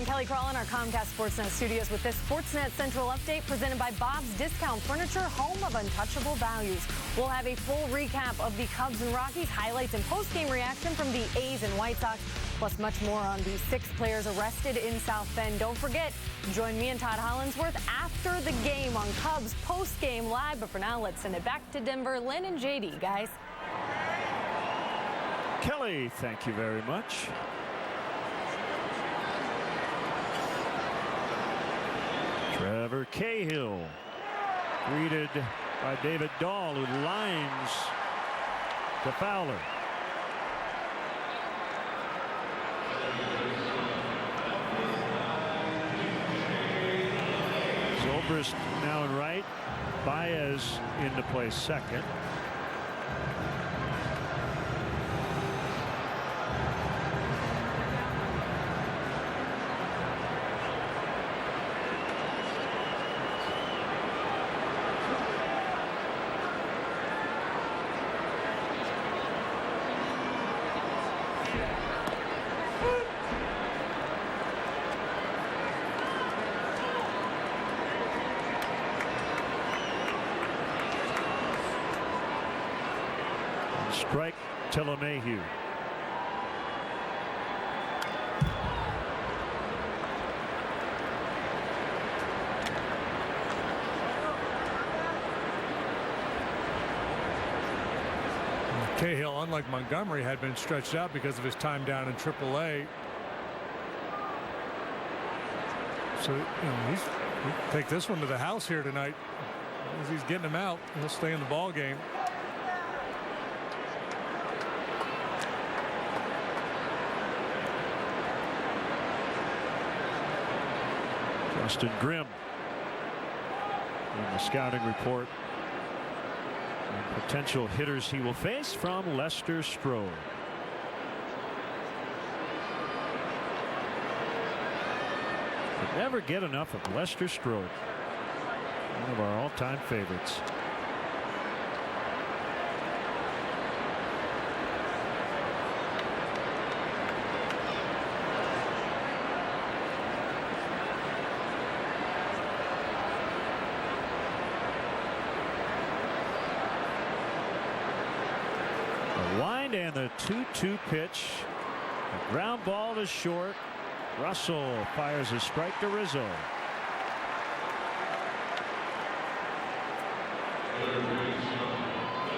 Kelly Crawl in our Comcast Sportsnet studios with this Sportsnet Central update presented by Bob's Discount Furniture, home of untouchable values. We'll have a full recap of the Cubs and Rockies, highlights and post-game reaction from the A's and White Sox, plus much more on the 6 players arrested in South Bend. Don't forget, join me and Todd Hollinsworth after the game on Cubs post-game live. But for now, let's send it back to Denver. Lynn and JD, guys. Kelly, thank you very much. Trevor Cahill greeted by David Dahl, who lines to Fowler. Zobrist now in right. Baez into play second. Strike to LeMahieu. Cahill, unlike Montgomery, had been stretched out because of his time down in AAA. So he'll take this one to the house here tonight. As he's getting him out, he'll stay in the ball game. Justin Grimm in the scouting report. And potential hitters he will face from Lester Strode. Could never get enough of Lester Strode. One of our all-time favorites. The wind and the 2-2 pitch. The ground ball is short. Russell fires a strike to Rizzo.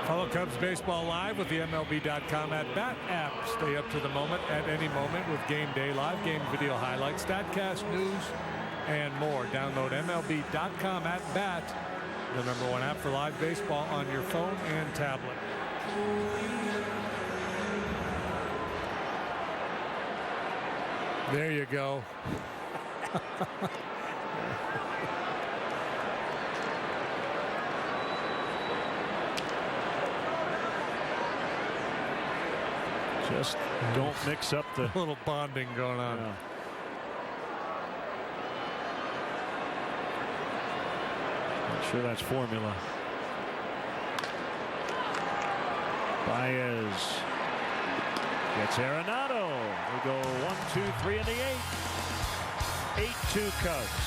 Follow Cubs baseball live with the MLB.com at-bat app. Stay up to the moment at any moment with game day, live game video highlights, StatCast news, and more. Download MLB.com at-bat, the #1 app for live baseball on your phone and tablet. There you go. Just don't mix up the little bonding going on. Yeah. Not sure that's formula. Baez gets Arenado. We go 1, 2, 3 in the 8. 8-2 Cubs.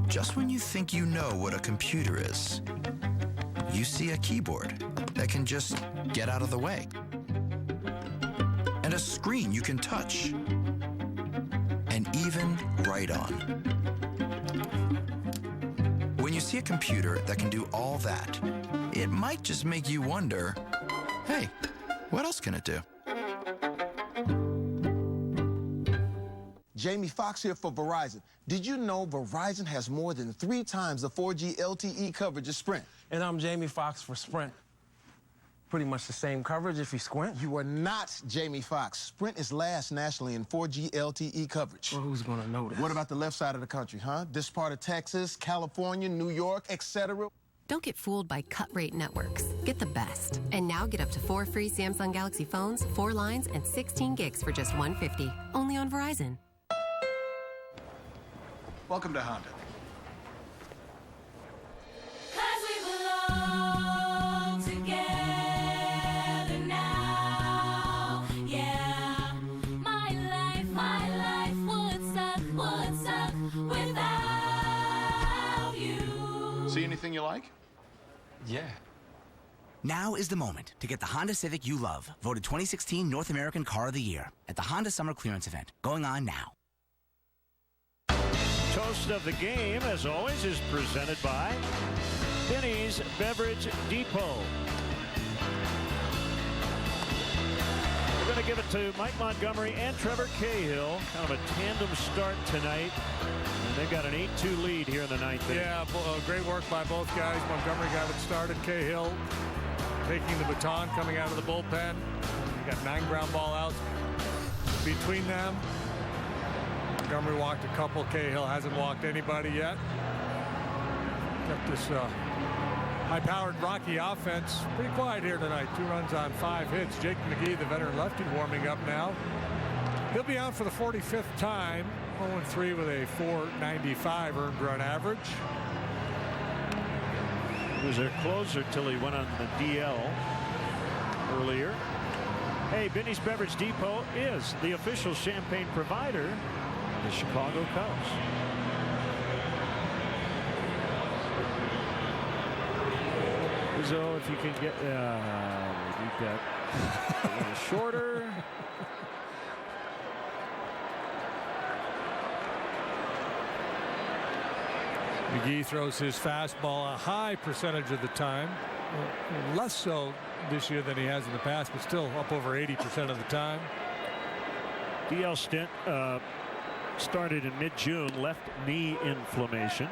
Just when you think you know what a computer is, you see a keyboard that can just get out of the way. And a screen you can touch. And even write on. When you see a computer that can do all that, it might just make you wonder, hey, what else can it do? Jamie Foxx here for Verizon. Did you know Verizon has more than 3 times the 4G LTE coverage of Sprint? And I'm Jamie Foxx for Sprint. Pretty much the same coverage if you squint. You are not Jamie Foxx. Sprint is last nationally in 4G LTE coverage. Well, who's gonna know this? What about the left side of the country, huh? This part of Texas, California, New York, etc. Don't get fooled by cut-rate networks. Get the best. And now get up to 4 free Samsung Galaxy phones, 4 lines, and 16 gigs for just $150. Only on Verizon. Welcome to Honda. See anything you like? Yeah. Now is the moment to get the Honda Civic you love, voted 2016 North American Car of the Year at the Honda Summer Clearance Event, going on now. Toast of the game, as always, is presented by Benny's Beverage Depot. We're going to give it to Mike Montgomery and Trevor Cahill. Kind of a tandem start tonight. And they've got an 8-2 lead here in the 9th inning. Yeah, great work by both guys. Montgomery got it started. Cahill taking the baton, coming out of the bullpen. You got 9 ground ball outs between them. Montgomery walked a couple. Cahill hasn't walked anybody yet. Kept this high-powered Rocky offense pretty quiet here tonight. 2 runs on 5 hits. Jake McGee, the veteran lefty, warming up now. He'll be out for the 45th time. 0-3 with a .495 earned run average. He was their closer till he went on the DL earlier. Hey, Benny's Beverage Depot is the official champagne provider of the Chicago Cubs. So if you can get we'll need that a little shorter. McGee throws his fastball a high percentage of the time. Less so this year than he has in the past, but still up over 80% of the time. DL stint started in mid-June, left knee inflammation.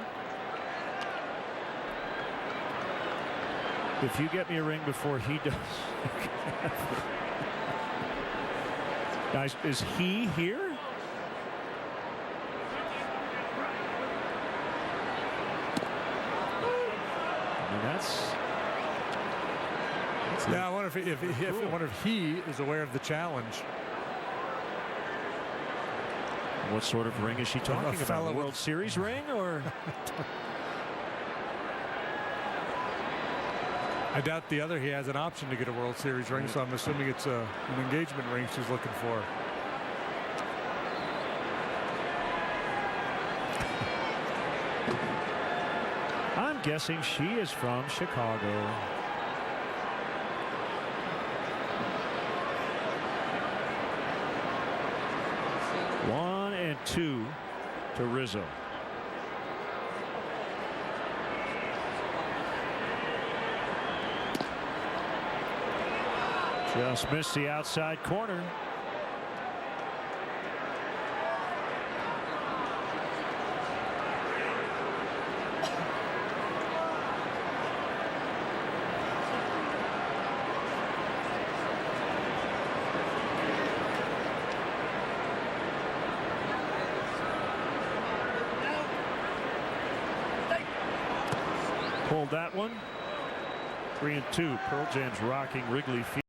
If you get me a ring before he does. Guys, is he here? I mean, that's yeah, I wonder if he is aware of the challenge. What sort of ring is she talking about? A World Series ring, or? I doubt he has an option to get a World Series ring, so I'm assuming it's an engagement ring she's looking for. I'm guessing she is from Chicago. One and two to Rizzo. Just missed the outside corner. Pulled that one. 3-2. Pearl Jam's rocking Wrigley Field.